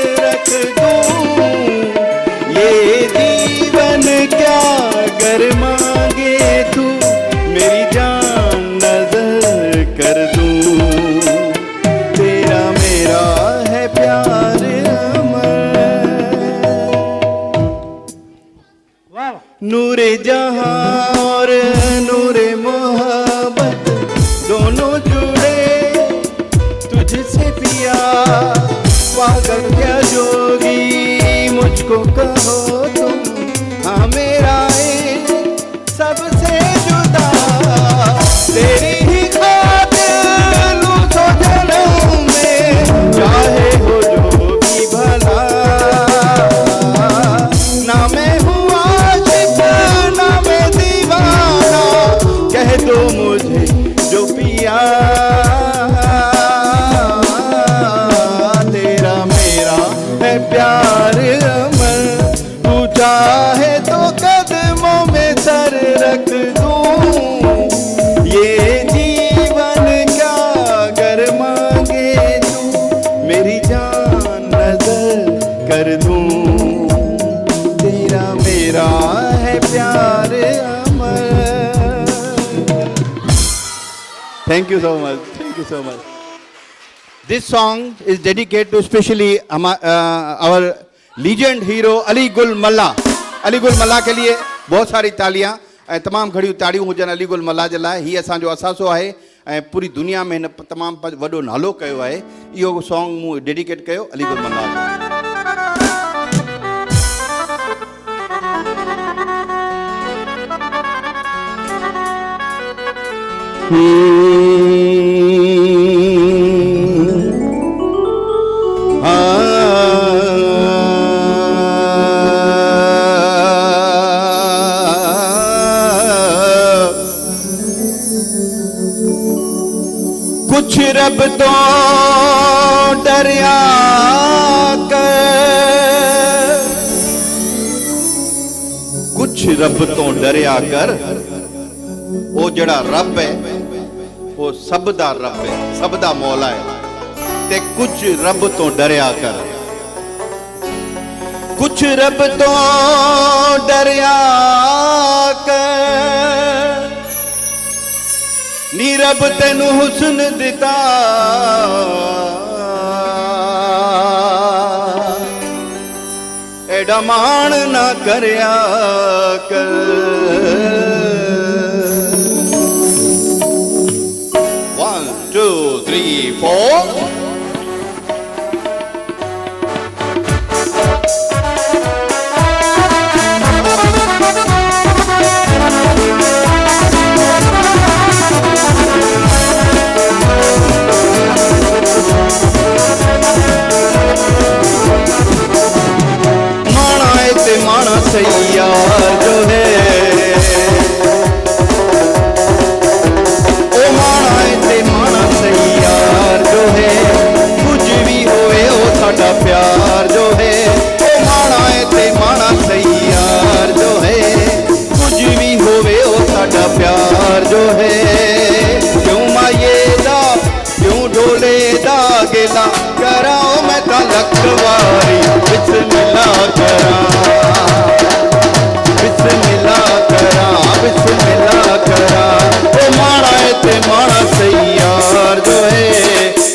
नूरे जहां और नूरे मोहब्बत दोनों जुड़े तुझसे पिया। पागल क्या जोगी मुझको कहो तुम, हाँ मेरा सबसे जुदा तेरी ही खातिर लूं तो जन्म में, चाहे हो जो भी भला। ना मैं हूँ आशिक ना मैं दीवाना, कह दो मुझे जो पिया। तेरा मेरा है प्यार अमर, तू चाहे तो कदमों में सर रख दूं। ये जीवन क्या कर मांगे तू, मेरी जान नजर कर दूं। तेरा मेरा है प्यार अमर। Thank you so much. Thank you so much. This song is dedicated to especially our legend hero Ali गुल मल्ला। अली गुल मल्ला के लिए बहुत सारी तालियां ऐं तमामु घणियूं ताड़ियूं हुजनि अली गुल मल्ला जे लाइ। हीअ असांजो असासो आहे ऐं पूरी दुनिया में हिन तमामु वॾो नालो कयो आहे। इहो सॉन्ग मूं डेडिकेट कयो अली गुल मल्ला खे। कुछ रब तो डरिया कर, कुछ रब तो डरिया कर। वो जड़ा रब है वो सब दा रब है, सब दा मौला है। ते कुछ रब तो डरिया कर, कुछ रब तो डरिया कर। नी रब तेनू हुस्न दिता, एडा मान ना करया कर। 1 2 3 4 माना सैयार जो है, ओ माना ते माना सैयार जो है। कुछ भी होए ओ साडा प्यार जो है। ओ माना ते माना सैयार जो है, कुछ भी होए ओ साडा प्यार जो है। क्यों माये दा क्यों ढोले दा गेला कराओ मैं ता लखवारी बिस्मिल्लाह करा, बिस्मिल्लाह करा, बिस्मिल्लाह करा। ओ माना ते माना सैयार जो है।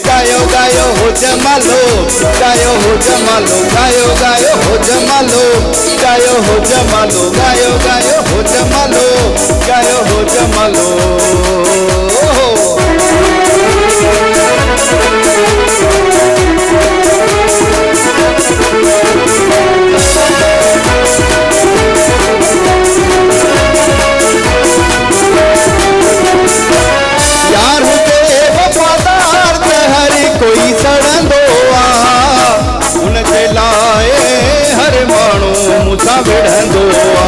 गायो गायो हो जमालो, गायो हो जमालो, गायो गायो हो जमालो, गायो हो जमालो, गायो गायो हो जमालो, गायो हो जमालो। यार हुजे वफादार त हर कोई सड़ंदो आ, उनके लाए हर माण्हू मूंसां विढ़ंदो आ।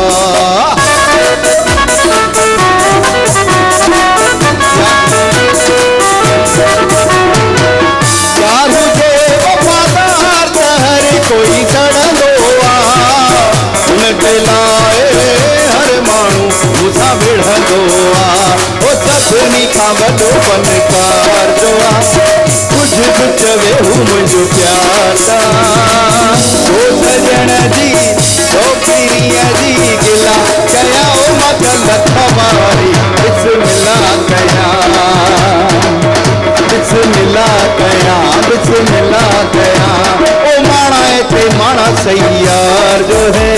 यार हुजे वफादार त हर कोई सड़ंदो आ, उनके लाए हर माण्हू मूंसां विढ़ंदो आ। सभिनी खां वॾो फनकार जो आ, कुझ बि चवे हू मुंहिंजो प्यार सां। ओ सजण जी ओ पीरीअ जी गिला कया ओ मां लख वारी बिस्मिल्लाह कया, बिस्मिल्लाह कया, बिस्मिल्लाह कया। ओ माना ते माना सैयार जो है।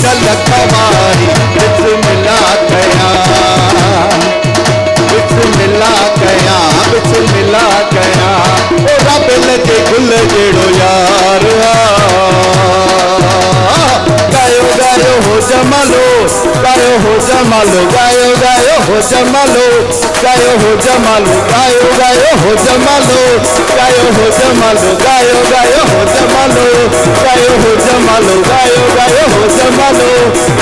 माता लखवारी बिस्मिल्लाह कया बिस्मिल्लाह कया बिस्मिल्लाह कया ओ रब लगे गुल जेड़ो यार गायो गायो हो जमालो गायो हो जमालो गायो गायो हो जमालो गायो हो जमालो गायो गायो हो जमालो गायो हो जमालो गायो गायो हो जमालो गायो हो जमालो गायो गायो हो जमालो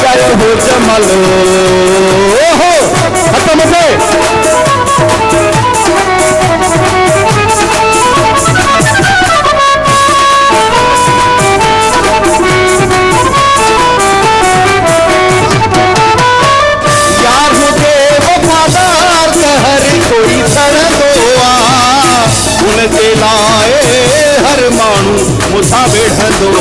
गायो हो जमालो ओहो खत्म से कोई सड़दो उनके लाए हर माण्हू मूंसां वेठंदो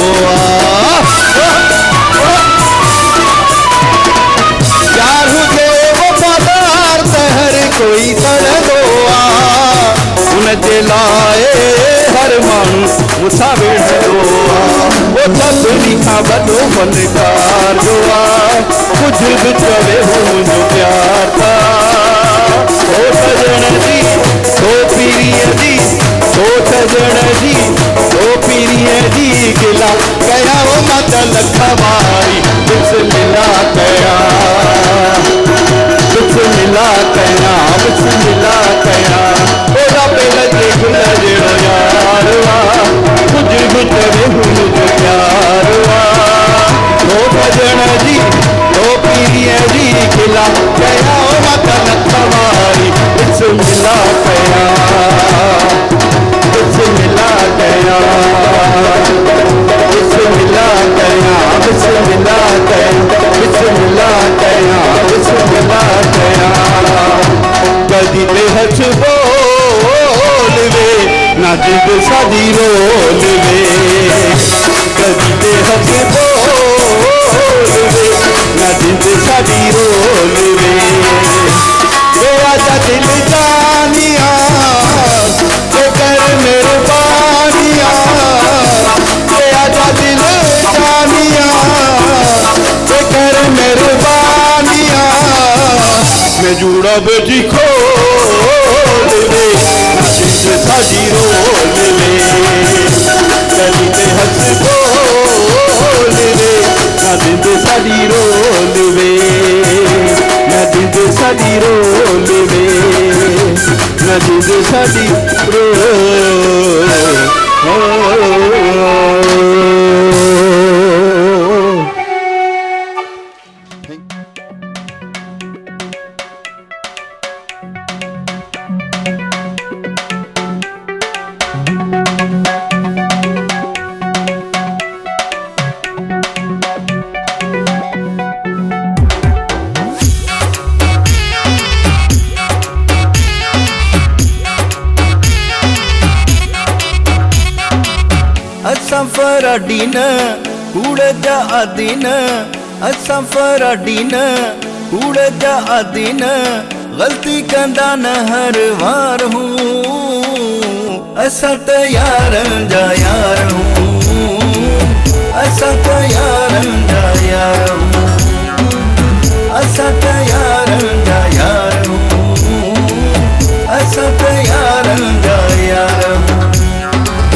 यार हुजे वफ़ादार त हर कोई सड़दो उनके लाए हर माण्हू मूंसां वेठंदो वो सभिनी खां वॾो फनकार जो कुझु बि चवे हू मुंहिंजो प्यार ओ सजण जी ओ पीरीअ जी ओ सजण जी ओ पीरीअ जी गिला कया ओ माता लखवारी बिस्मिल्लाह कया बिस्मिल्लाह कया बिस्मिल्लाह कया ओ रब लगे गुल जेड़ो यार कुझ कुझ वे मुंहिंजो प्यार ओ सजण जी ओ पीरीअ जी गिला कया ओ माता लखवारी बिस्मिल्लाह कया बिस्मिल्लाह कया बिस्मिल्लाह कया बिस्मिल्लाह कया बिस्मिल्लाह कया बिस्मिल्लाह कया कदी ते हथ बोल वे ना जिद सादी रोल वे कदी ते हथ बोल वे ना जिद सादी रोल वे आजा दिल जानिया तो कर मेहरबानिया आजा दिल जानिया तो कर मेहरबानिया मैं जुड़ा बेटी खोल दे साड़ी रोल ले कली ते हंस बोल दे ना दिन साड़ी रोल वे ना दिन साड़ी रोल वे ना दिन साड़ी रोल फराडीन कूड़ जा आदीन असां फराडीन कूड़ जा आदीन गलती कंदा न हर वार हूँ असां त यारन जा यार हूँ असां त यारन जा यार हूँ असां त यारन जा यार हूँ असां त यारन जा यार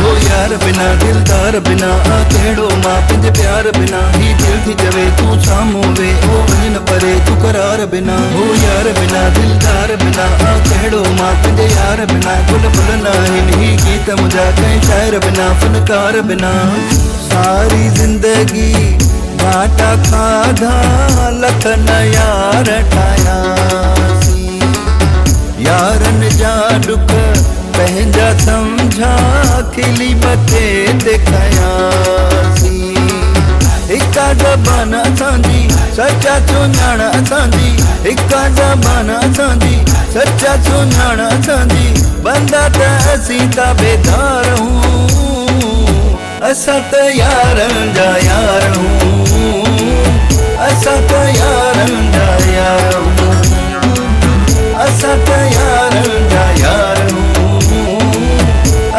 हूँ यार बिना दिलदार बिना कहिड़ो मां पंहिंजे प्यार बिना ही दिल थी चवे तूं साम्हूं वे ओ वञ न परे तूं करार बिना हो यार बिना दिलदार बिना कहिड़ो मां पंहिंजे यार बिना गुल फुल न आहिनि ही गीत मुंहिंजा कंहिं शाइर बिना फनकार बिना सारी ज़िंदगी घाटा खाधा लख न यार ठाहियासीं यारन जा दुख पंहिंजा समझा खिली मथे दिखायासी हिका ज़बान असांजी सच्चा सुञाण असांजी हिका ज़बान असांजी सच्चा सुञाण असांजी बंदा त असीं ताबेदार हूं असां त यारन जा यार हूं असां त यारन जा यार हूं असां त यारन जा यार हूं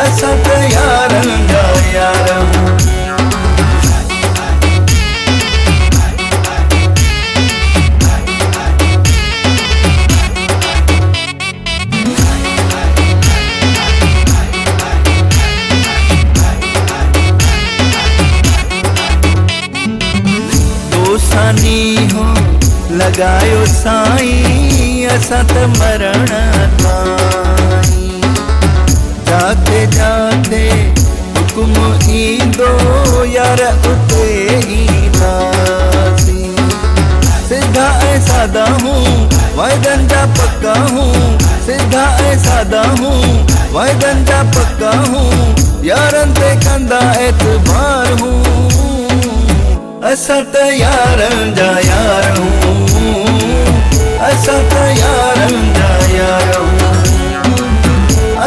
असां त यारन जा यार हूं जिंदगानी हो लगायो साईं असां त मरण ताईं जाते जाते हुकुम ईंदो यार उते ईंदासीं सीधा ऐं सादा हूँ वाइदनि जा पक्का हूँ सीधा ऐं सादा हूँ वाइदनि जा पक्का हूँ यारनि ते कंदा एतबार हूँ असां त यारनि जा यार हूँ असां त यारनि जा यार हूँ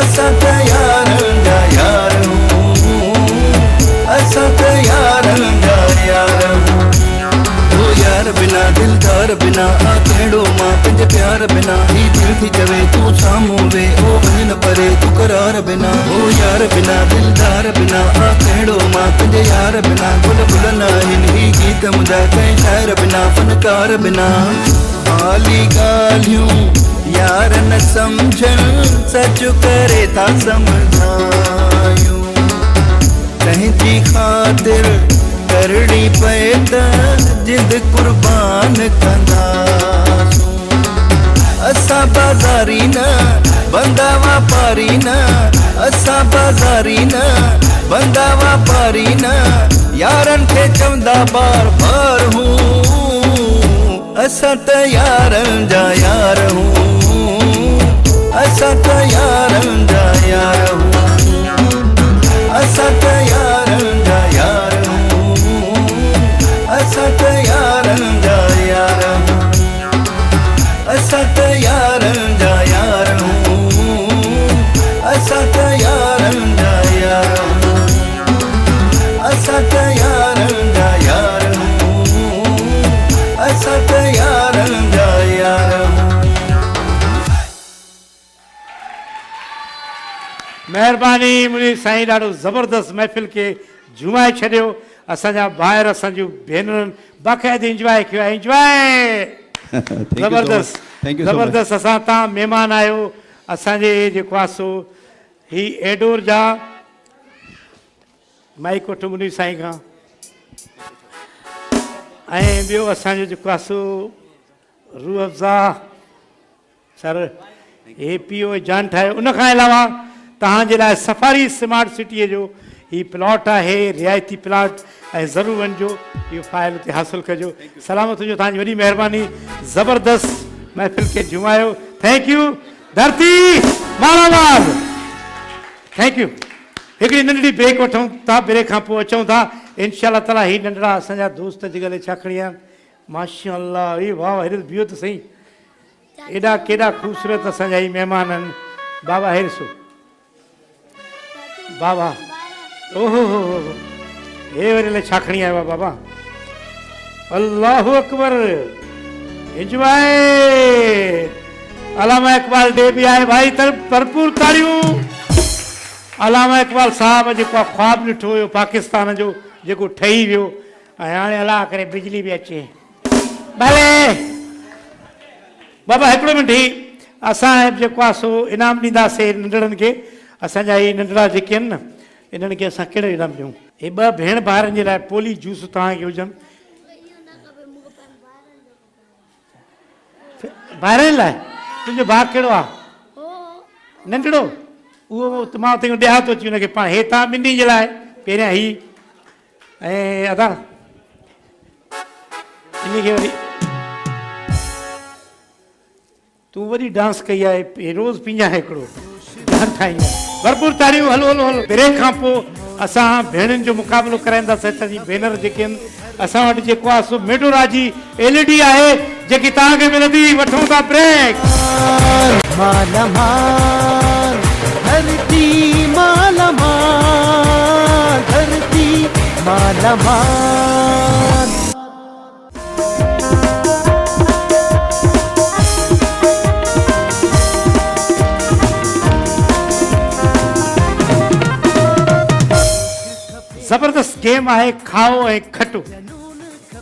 असां त यारनि जा यार हूँ असां त यारनि जा यार हूँ ओ यार बिना दिलदार बिना आ कहिड़ो मां पंहिंजे प्यार बिना ही दिल थी चवे तूं साम्हूं वे ओ वञ न परे तूं करार बिना ओ यार बिना दिलदार बिना आ कहिड़ो मां पंहिंजे यार बिना गुल गुल न आहिनि ही गीत मुंहिंजा कंहिं शाइर बिना फनकार बिना हाली ॻाल्हियूं यार न सम्झनि सच करे था सम्झायूं तंहिंजी ख़ातिर करणी पए त जिंद कुर्बान कंदासूं असां बाज़ारी न बंदा वापारी न असां बाज़ारी न बंदा वापारी न यारनि खे चवंदा बार बार हूं असां त यारनि जा यार हूं असां त यारनि जा यार हूं असां त यारनि जा यार असां त यारनि जा यार असां त यारनि जा यार असां त यारनि जा यार असां त यारनि जा यार असां त यारनि जा यार महिरबानी मुंहिंजी साईं ॾाढो ज़बरदस्त महफ़िल खे झुमाए छॾियो असांजा ॿाहिरि असांजूं भेनरुनि बाक़ाइदे इंजॉय कयो आहे इंजॉय ज़बरदस्त ज़बरदस्त असां तव्हां महिमान आहियो असांजे जेको आहे सो ही एडोर जा माइक वठो मुंहिंजी साईं खां ऐं ॿियो असांजो जेको आहे सो रूह अफ़ज़ा सर हे पी ओ जान ठाहियो उनखां अलावा तव्हांजे लाइ सफ़ारी स्मार्ट सिटीअ जो ही प्लॉट आहे रियायती प्लॉट ऐं ज़रूरु वञिजो इहो फ़ाइल उते हासिलु कजो सलामत हुजो तव्हांजी वॾी महिरबानी ज़बरदस्त महफ़िल खे जुमायो थैंक यू धरती मालामाल थैंक यू हिकिड़ी नंढड़ी ब्रेक वठूं था ब्रेक खां पोइ अचूं था इनशा ताला ही नंढड़ा असांजा दोस्त अॼुकल्ह छा खणी आया माशा अल्लाह ई वाह हेॾो बीहो त सही एॾा केॾा ख़ूबसूरत असांजा ही महिमान आहिनि बाबा हेरसो बाबा ओहो हो हे वरी अलाए छा खणी आयो आहे बाबा अल्लाहु अकबर इंजॉय अलामा इकबाल डे बि आहे भाई भरपूर ताड़ियूं अलामा इकबाल साहब जेको आहे ख्वाब ॾिठो हुयो पाकिस्तान जो जेको ठही वियो ऐं हाणे अलाह करे बिजली बि अचे भले बाबा हिकिड़ो मिंट ई असां जेको आहे सो इनाम ॾींदासीं नंढड़नि खे असांजा ही नंढड़ा जेके आहिनि न इन्हनि खे असां कहिड़ो इनाम ॾियूं हे ॿ भेण भाउरनि जे लाइ पोली जूस तव्हांखे हुजनि भाउरनि लाइ तुंहिंजो भाउ कहिड़ो आहे नंढड़ो उहो मां उते ॾियां थो अची हुनखे पाण हे तव्हां ॿिन्ही जे लाइ पहिरियां ही ऐं अदा इन खे वरी तूं वरी डांस कई आहे रोज़ पींजा हिकिड़ो ध्यानु ठाहींदा भरपूर ताड़ियूं हलो हलो हलो ब्रेक खां पोइ असां भेणुनि जो मुक़ाबिलो कराईंदासीं असांजी भेनर जेके आहिनि असां वटि जेको आहे सो मेडोरा जी LED आहे जेकी तव्हांखे मिलंदी वठूं था ब्रेक मालामाल धरती मालामाल धरती मालामाल ज़बरदस्त गेम आहे खाओ ऐं खटो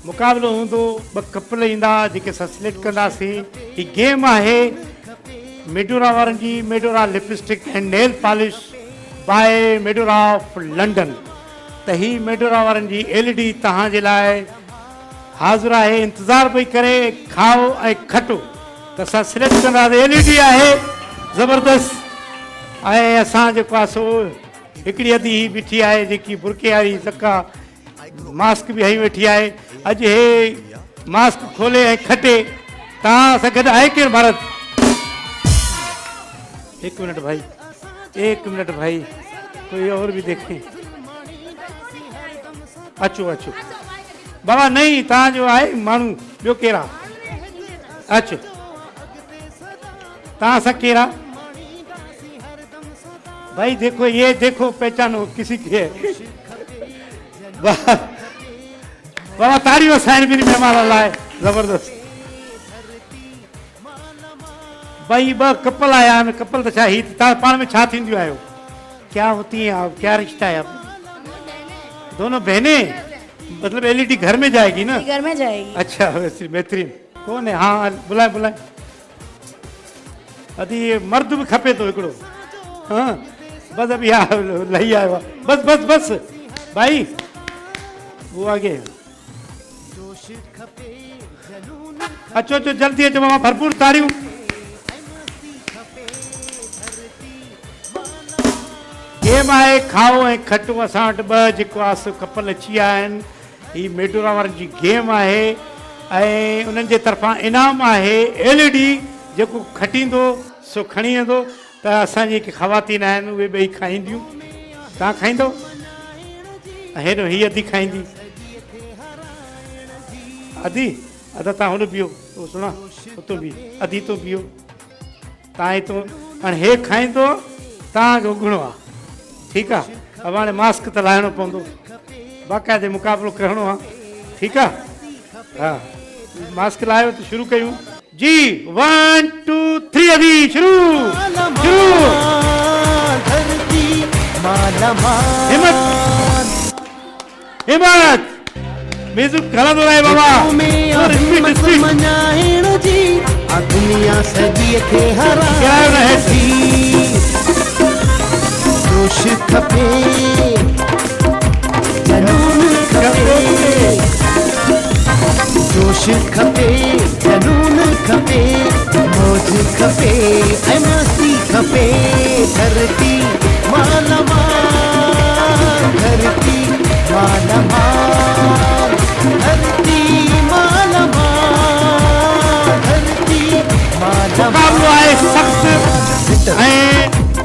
मुक़ाबिलो हूंदो ॿ कपल ईंदा जेके असां सिलेक्ट कंदासीं ही गेम आहे मेडोरा वारनि जी Medora lipstick and nail polish by Medora of London त ही मेडोरा वारनि जी LED तव्हांजे लाइ हाज़िर आहे, इंतज़ार पई करे खाओ ऐं खटो त असां सिलेक्ट कंदासीं। LED आहे ज़बरदस्त ऐं असां जेको आहे सो हिकिड़ी अधी ही बीठी आहे जेकी बुरके वारी लका मास्क बि हई वेठी आहे। अॼु हे मास्क खोले ऐं खटे तव्हां सां गॾु आहे केरु भारत? एक मिनट भाई कोई और भी देखे। अचो अचो बाबा नहीं तव्हांजो आहे माण्हू ॿियो केरु आहे? अचो तव्हां सां केरु आहे? भाई देखो ये देखो पहचानो किसी की है। बाबा ताड़ियों साइन भी मेहमान लाए जबरदस्त। भाई ब कपल आया आहिनि, कपल त छा ही तव्हां पाण में छा थींदियूं आहियो? क्या होती हैं आप, क्या रिश्ता है आप? दोनों बहनें, मतलब LED घर में जाएगी ना? घर में जाएगी। अच्छा वैसे बेहतरीन। कौन है? हाँ बुलाए बुलाए। अभी ये मर्द भी खपे तो हिकिड़ो। हाँ बस अभी लही आयो आहे। बस बस बस भाई वो आगे अचो अचो जल्दी अचो मामा, भरपूर तारियूं। गेम आहे खाओ ऐं खटो। असां वटि ॿ जेको आहे सो कपल अची विया आहिनि। हीअ मेडोरा वारनि जी गेम आहे ऐं उन्हनि जे तरफ़ां इनाम आहे LED जेको खटींदो सो खणी वेंदो। त असांजी जेके ख़वातीन आहिनि उहे ॿई खाईंदियूं। तव्हां खाईंदो? हेॾो हीअ अधी खाईंदी। अधी अदा तव्हां होॾो बीहो उहो सुणा हुतो बि अधी तो बीहो तव्हां हितो। हाणे हे खाईंदो तव्हांखे उघणो आहे, ठीकु आहे? अब हाणे मास्क त लाहिणो पवंदो, बाक़ाइदे मुक़ाबिलो करिणो आहे, ठीकु आहे? हा मास्क लाहियो त शुरू कयूं जी। 1 2 3 अभी शुरू शुरू। हिम्मत हिम्मत म्यूजिक हलंदो रहे बाबा। दुनिया सॼी खे हराए जोश खपे जनून खपे, जोश खपे जनून खपे, मौज खपे ऐं मस्ती खपे। धरती मालामाल, धरती मालामाल, धरती मालामाल, धरती मुकाबलो आहे सख्त ऐं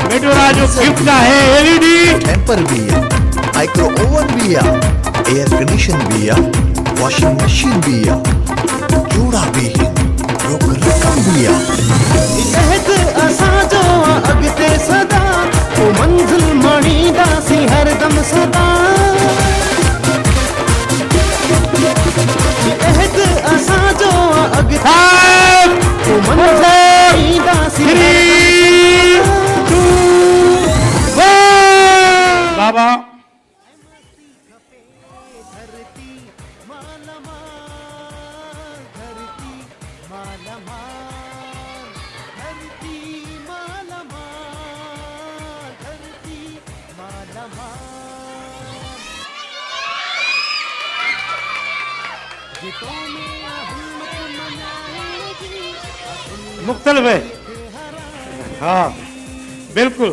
मेडोरा जो गिफ्ट आहे LED टेम्पर भी है, माइक्रो ओवन भी है, एयर कंडीशन भी है, वॉशिंग मशीन भी है, जूड़ा भी है, रोक रकम भी है। इहद असांजो अॻिते सदा ओ मंज़िल माणींदासीं हरदम सदा। इहद असांजो अॻिते ओ मंज़िल माणींदासीं। बाबा मुख्तलिफ है। हाँ बिल्कुल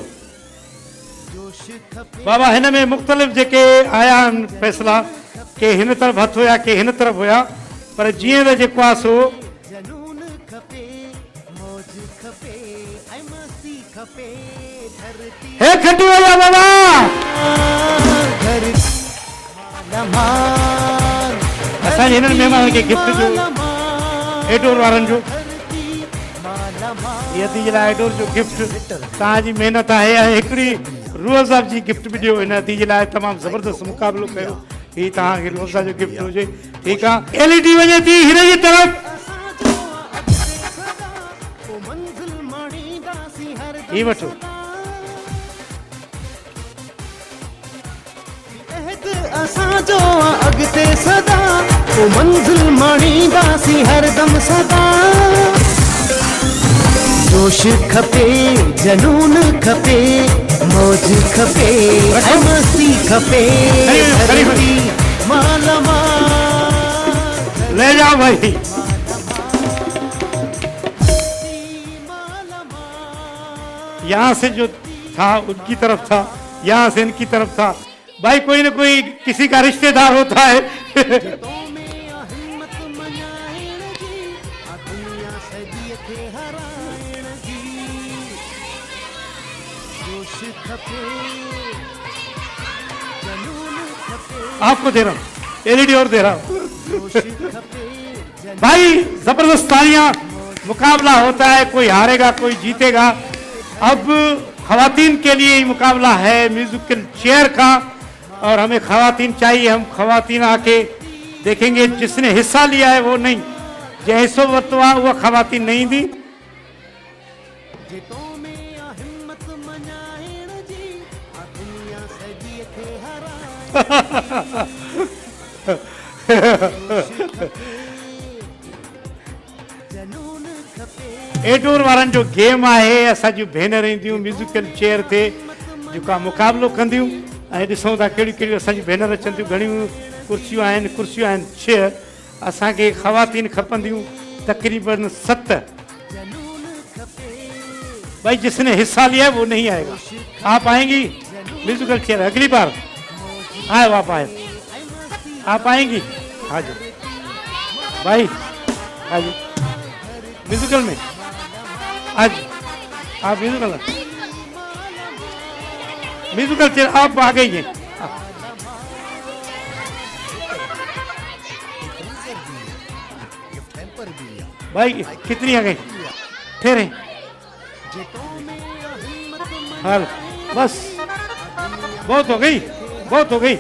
बाबा हिन में मुख्तलिफ जेके आया आहिनि फैसला के हिन तरफ़ हथ हुया के हिन तरफ़ हुया, पर जीअं त जेको आहे सो हे खटी विया बाबा। असांजे हिननि महिमाननि खे गिफ्ट जो एडोर वारनि जो ये अदी जे लाइ एडोर जो गिफ्ट तव्हांजी महिनत आहे ऐं हिकिड़ी रोज़ा जी गिफ्ट भी दियो। इन अदी जे लाइ तमामु ज़बरदस्त मुक़ाबिलो कयो। ही तव्हांखे रोज़ा जो गिफ्ट हुजे, ठीकु आहे? LED वञे थी हिन जी तरफ़। ही वठो असांजो अॻिते सदा ओ मंज़िल माणींदासीं हरदम सदा। जोश खपे जनून खपे, मौज खपे ऐं मस्ती खपे। धरती मालामाल, ले जाओ भाई। यहाँ से जो था उनकी तरफ था, यहाँ से इनकी तरफ था। भाई कोई ना कोई किसी का रिश्तेदार होता है। आपको दे रहा हूँ, एलईडी और दे रहा हूँ। भाई जबरदस्त तालियां, मुकाबला होता है, कोई हारेगा कोई जीतेगा। अब खवातीन के लिए ही मुकाबला है म्यूजिकल चेयर का, और हमें खवातीन चाहिए। हम खवातीन आके देखेंगे, जिसने हिस्सा लिया है वो नहीं, जो हिस्सों वरतवा वो खवातीन नहीं दी। एडोर वारनि जो गेम आहे, असांजूं भेनर ईंदियूं म्यूजिकल चेयर ते जेका मुक़ाबिलो कंदियूं, ऐं ॾिसूं था कहिड़ियूं कहिड़ियूं असांजूं भेनर अचनि थियूं। घणियूं कुर्सियूं आहिनि चेयर। असांखे ख़वातीन खपंदियूं तक़रीबन 7। भाई जिसने हिस्सा लिया है वो नहीं आएगा। आप आएंगी म्यूजिकल चेयर अगली बार? आए आप आए, आप आएंगी? हाँ जी भाई, हाँ जी म्यूजिकल में आज आप म्यूजिकल चेयर आप आ गई हैं। भाई कितनी आ गई? ठहरे हाल, बस बहुत हो गई, बहुत हो गई।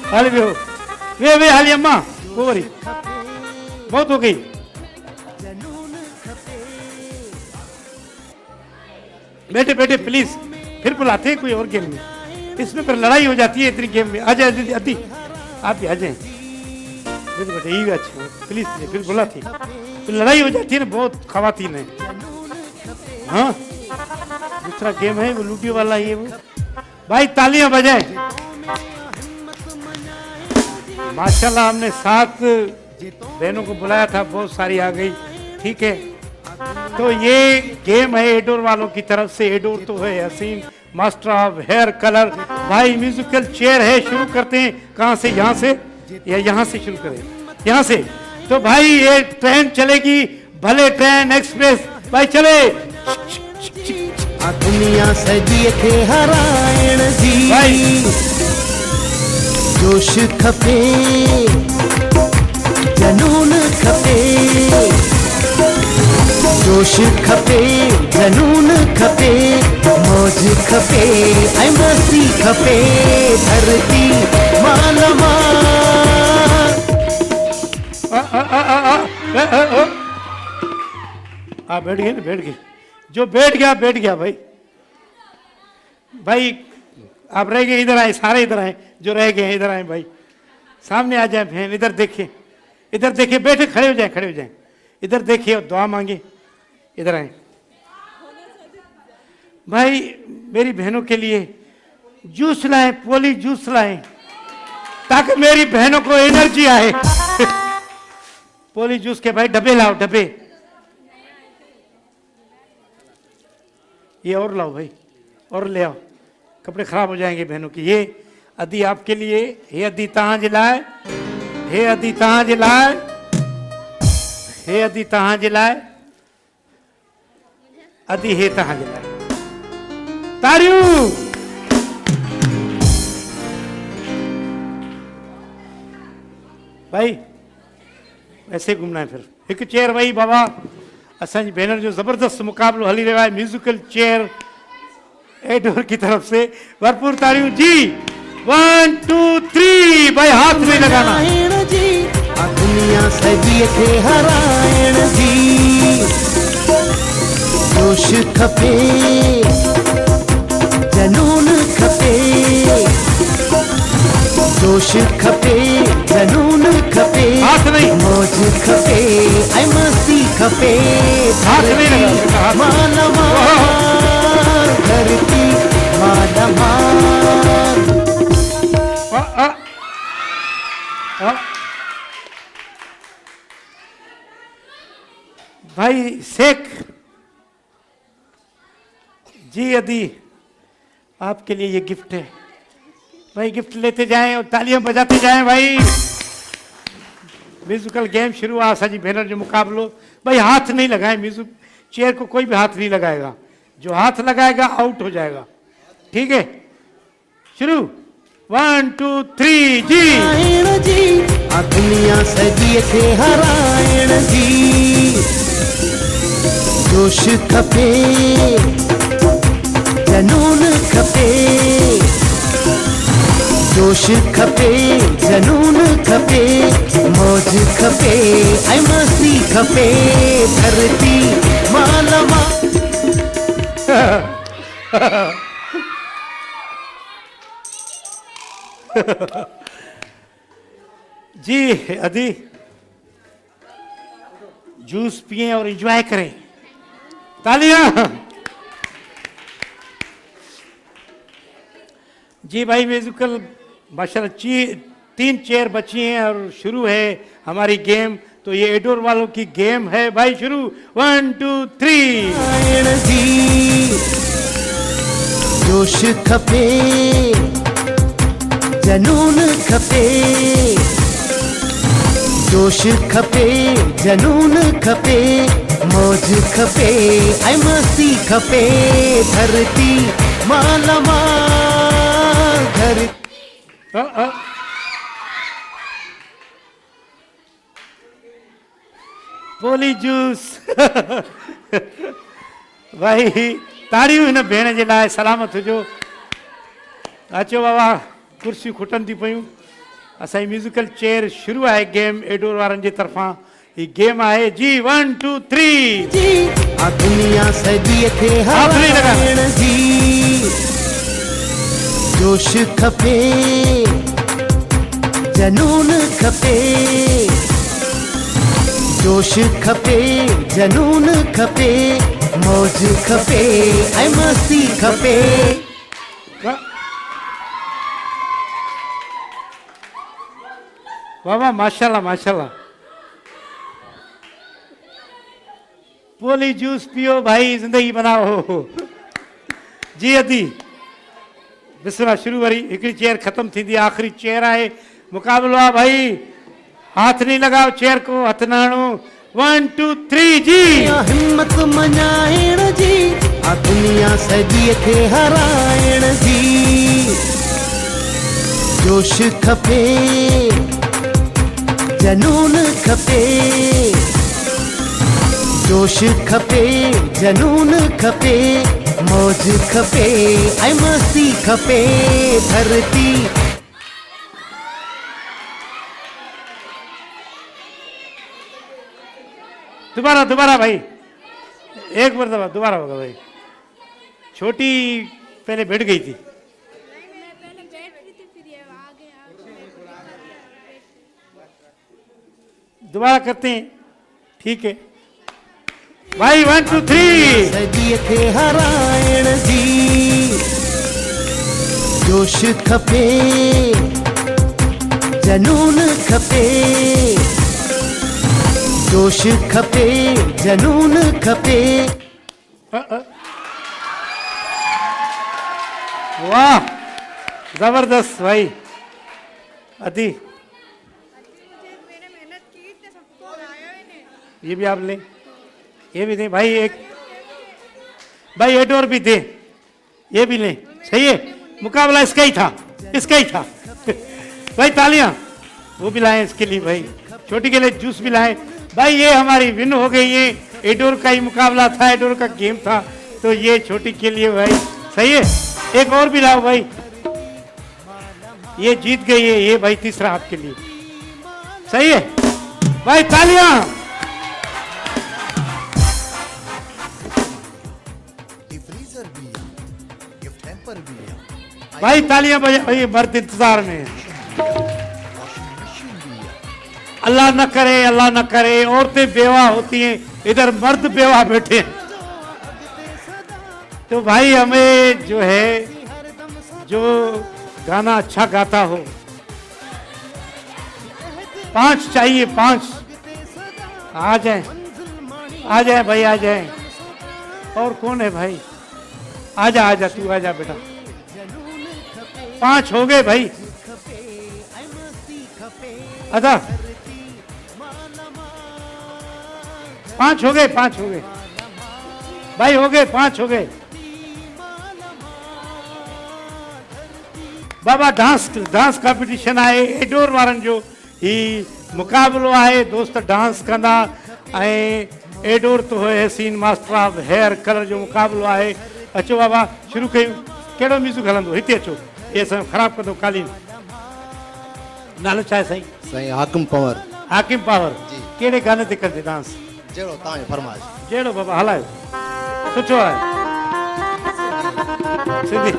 हाल भी हो वे हाली अम्मा गोवरी, बहुत हो गई। बैठे बैठे प्लीज, फिर बुलाते हैं कोई और गेम में। इसमें फिर लड़ाई हो जाती है इतनी गेम में। आ जाए दीदी, अदी आप भी आ जाए बेटे, यही अच्छा प्लीज। फिर बुलाती फिर लड़ाई हो जाती है ना, बहुत खवातीन है। हाँ दूसरा गेम है वो लूटी वाला ही है वो। भाई तालियां बजाए। माशाल्लाह हमने 7 बहनों को बुलाया था, बहुत सारी आ गई। ठीक है, तो ये गेम है एडोर वालों की तरफ से। एडोर तो है हसीन मास्टर ऑफ हेयर कलर। भाई म्यूजिकल चेयर है, शुरू करते हैं। कहाँ से? यहाँ से या यहाँ से शुरू करें? यहाँ से। तो भाई ये ट्रेन चलेगी, भले ट्रेन एक्सप्रेस। भाई चले। दुनिया सजी खे हराइण जी भाई जोश खपे, जनून खपे, जोश खपे, जनून खपे, मौज खपे, ऐं मस्ती खपे, धरती माल बैठ गए ना, बैठ गए। जो बैठ गया भाई। भाई आप रह गए, इधर आए, सारे इधर आए। जो रह गए इधर आए भाई, सामने आ जाए बहन। इधर देखिए, इधर देखिए, बैठे खड़े हो जाए, खड़े हो जाए। इधर देखिए और दुआ मांगे। इधर आए भाई। मेरी बहनों के लिए जूस लाए, पोली जूस लाए, ताकि मेरी बहनों को एनर्जी आए। पोली जूस के भाई डब्बे लाओ, डब्बे। ये और लाओ भाई, और ले आओ, कपड़े खराब हो जाएंगे बहनों की। ये अदी आपके लिए, हे अदी तहां जे लाए, हे अदी तहां जे लाए, हे अदी तहां जे लाए, अदी हे तहां जे लाए। तारियूं। भाई ऐसे घूमना है। फिर एक चेयर वही बाबा। असांजी भेनर जो जबरदस्त मुकाबलो हली रहा है म्यूजिकल चेयर एडोर की तरफ से। भरपूर तालियों जी। 1 2 3 भाई हाथ में लगाना। दुनिया सजी खे हराइण जी जोश खपे, जनून खपे, जोश खपे, जनून खपे, हाथ नहीं, मौज खपे, ऐं मस्ती खपे, हाथ नहीं लगा। माल माल, धरती माल माल। भाई शेख जी अदी, आपके लिए ये गिफ्ट है भाई, गिफ्ट लेते जाएं और तालियां बजाते जाएं भाई। म्यूजिकल गेम शुरू हुआ, असांजी भेनर जो मुकाबलो भाई, हाथ नहीं लगाए, म्यूजिक चेयर को कोई भी हाथ नहीं लगाएगा, जो हाथ लगाएगा आउट हो जाएगा, ठीक है? शुरू 1 2 3 जी। नारायण जी आ दुनिया सजी थे हरायण जी, जोश खपे जनून खपे, जोश खपे जनून खपे, मौज खपे ऐं मस्ती खपे, धरती मालमा। जी अदी, जूस पिए और एंजॉय करें, तालियां। जी भाई म्यूजिकल माशाल्लाह 3 चेयर बची हैं और शुरू है हमारी गेम। तो ये एडोर वालों की गेम है भाई, शुरू 1 2 3। नारायण जी जोश खपे जनून खपे, जोश खपे जनून खपे, मौज खपे ऐं मस्ती खपे, धरती मालमा धरती। पोली जूस भाई, ताड़ियूं हिन भेण जे लाइ, सलामत हुजो। अचो बाबा, कुर्सियूं खुटनि थी पयूं। असांजी म्यूजिकल चेयर शुरू आहे गेम एडोर वारनि जे तरफ़ां। ही गेम आहे जी 1 2 3 जी आ दुनिया सजी थे हरायण जी, जोश खपे जनून खपे, जोश खपे जनून खपे, मौज खपे ऐं मस्ती खपे। बाबा माशाल्लाह माशाल्लाह। पोली जूस पियो भाई, जिंदगी बनाओ। जी अदी बिस्मिल्लाह, शुरू वरी हिकिड़ी चेयर ख़त्म थींदी, आख़िरी चेयर आहे, मुक़ाबिलो आहे भाई। हाथ नहीं लगाओ चेयर को, हथ न हणो। 1 2 3 जी। हिम्मत मञाइण जी आ दुनिया सजी थे हरायण जी, जोश खपे जनून खपे, जोश खपे जनून खपे, मौज खपे ऐं मस्ती खपे, धरती। दोबारा दोबारा भाई, एक बार दबा, दोबारा होगा भाई। छोटी पहले बैठ गई थी। दोबारा करते हैं, ठीक है भाई। 1 2 3 सजी थे हरायण जी, जोश खपे जनून खपे, जोश खपे जनून खपे। वाह जबरदस्त भाई अदी। ये भी आप लें, ये भी दें भाई, एक भाई एडोर भी दें, ये भी लें, सही है। मुकाबला इसका ही था, इसका ही था भाई। तालियां वो भी लाए इसके लिए भाई, छोटी के लिए जूस भी लाए भाई। ये हमारी विन हो गई, ये एडोर का ही मुकाबला था, एडोर का गेम था, तो ये छोटी के लिए भाई, सही है। एक और भी लाओ भाई, ये जीत गई है, ये भाई तीसरा आपके लिए, सही है भाई। तालियां भाई, तालियां बजा भाई। मर्द इंतजार में है। अल्लाह न करे, अल्लाह न करे, औरतें बेवा होती हैं, इधर मर्द बेवा बैठे हैं। तो भाई हमें जो है, जो गाना अच्छा गाता हो, 5 चाहिए, 5 आ जाए। आ जाए भाई आ जाए। और कौन है भाई? आजा आजा तू आजा बेटा। 5 हो गए भाई। अदा 5 हो गए, 5 हो गए भाई, हो गए 5 हो गए। बाबा डांस कॉम्पिटिशन आहे एडोर वारनि जो ही मुक़ाबिलो आहे। दोस्त डांस कंदा ऐं एडोर तो हसीन मास्टर ऑफ हेयर कलर जो मुक़ाबिलो आहे। अचो बाबा शुरू कयूं। कहिड़ो म्यूज़िक हलंदो? हिते अचो, ये असां ख़राबु कंदो कालीन। नालो छा आहे साईं? साईं हाकिम पंवर। हाकिम पावर। कहिड़े गाने ते कंदे डांस? जहिड़ो तव्हांजी फरमाइश। जहिड़ो बाबा हलायो, सुठो आहे सिंधी।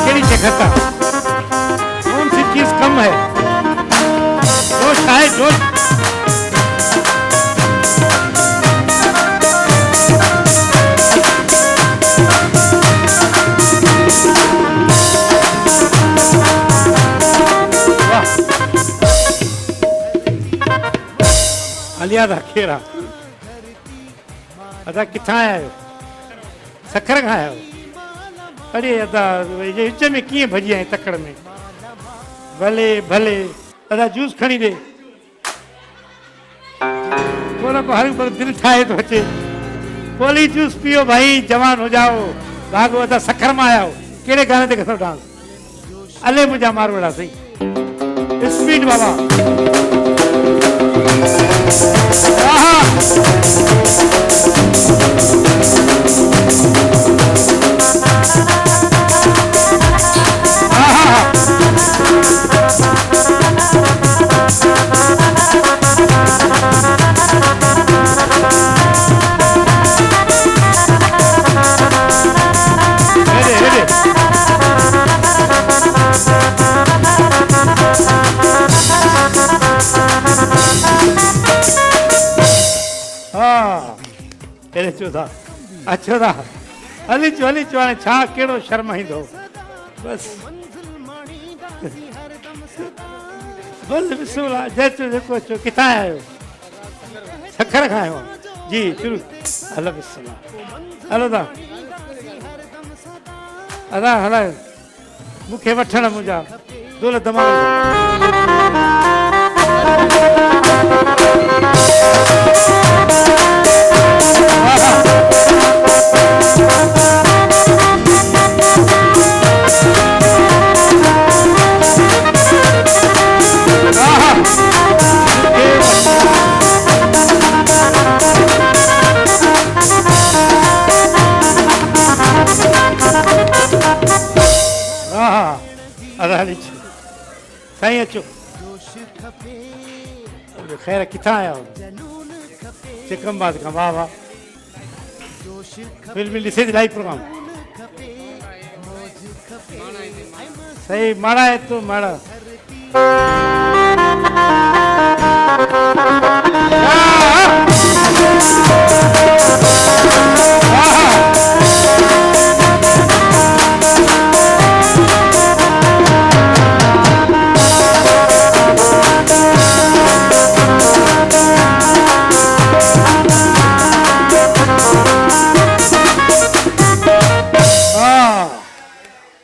केड़ी जगह का कौन सी चीज कम है? जोश है जोश। अलिया दा खेरा अदा किथां आया आहियो? सखर खां आया आहियो? अरे अदा ये विच में कीअं भॼी आहीं तकड़ में? भले भले अदा जूस खणी दे। को हर पर दिल ठाहे तो अचे। कोली जूस पियो भाई, जवान हो जाओ। भागो अदा सखर में आया हो। कहिड़े गाने ते कंदो डांस? अले मुंहिंजा मारवाड़ा सही स्पीड बाबा। अच्छा था हली चो हाणे छा कहिड़ो शर्म ईंदो बस। बोल बिस्मिल्लाह। जेको जेको अचो। किथां आया आहियो? सखर खां आहियो जी? शुरू हलो बिस्मिल्लाह। हलो ता अदा हलायो मूंखे वठण मुंहिंजा दोल दमाग़। साईं अचो। ख़ैर किथां आया हो? चिकमबाद खां। वाह वाह। फिल्म ॾिसे थी लाइव प्रोग्राम? सही माड़ा है तो माड़ा।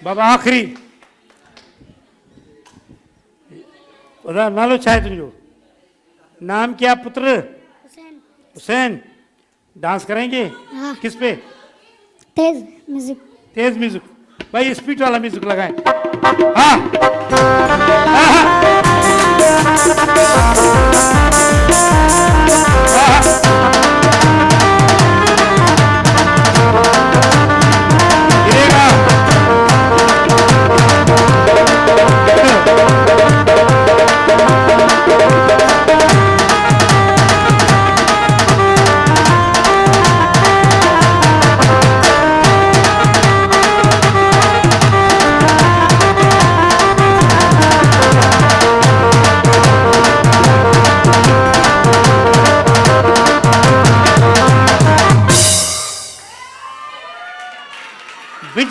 बाबा आखिरी नालो छा है तुझो? नाम क्या पुत्र? हुसैन। डांस करेंगे? हाँ। किस पे? तेज म्यूजिक। तेज म्यूजिक भाई, स्पीड वाला म्यूजिक लगाएं। हाँ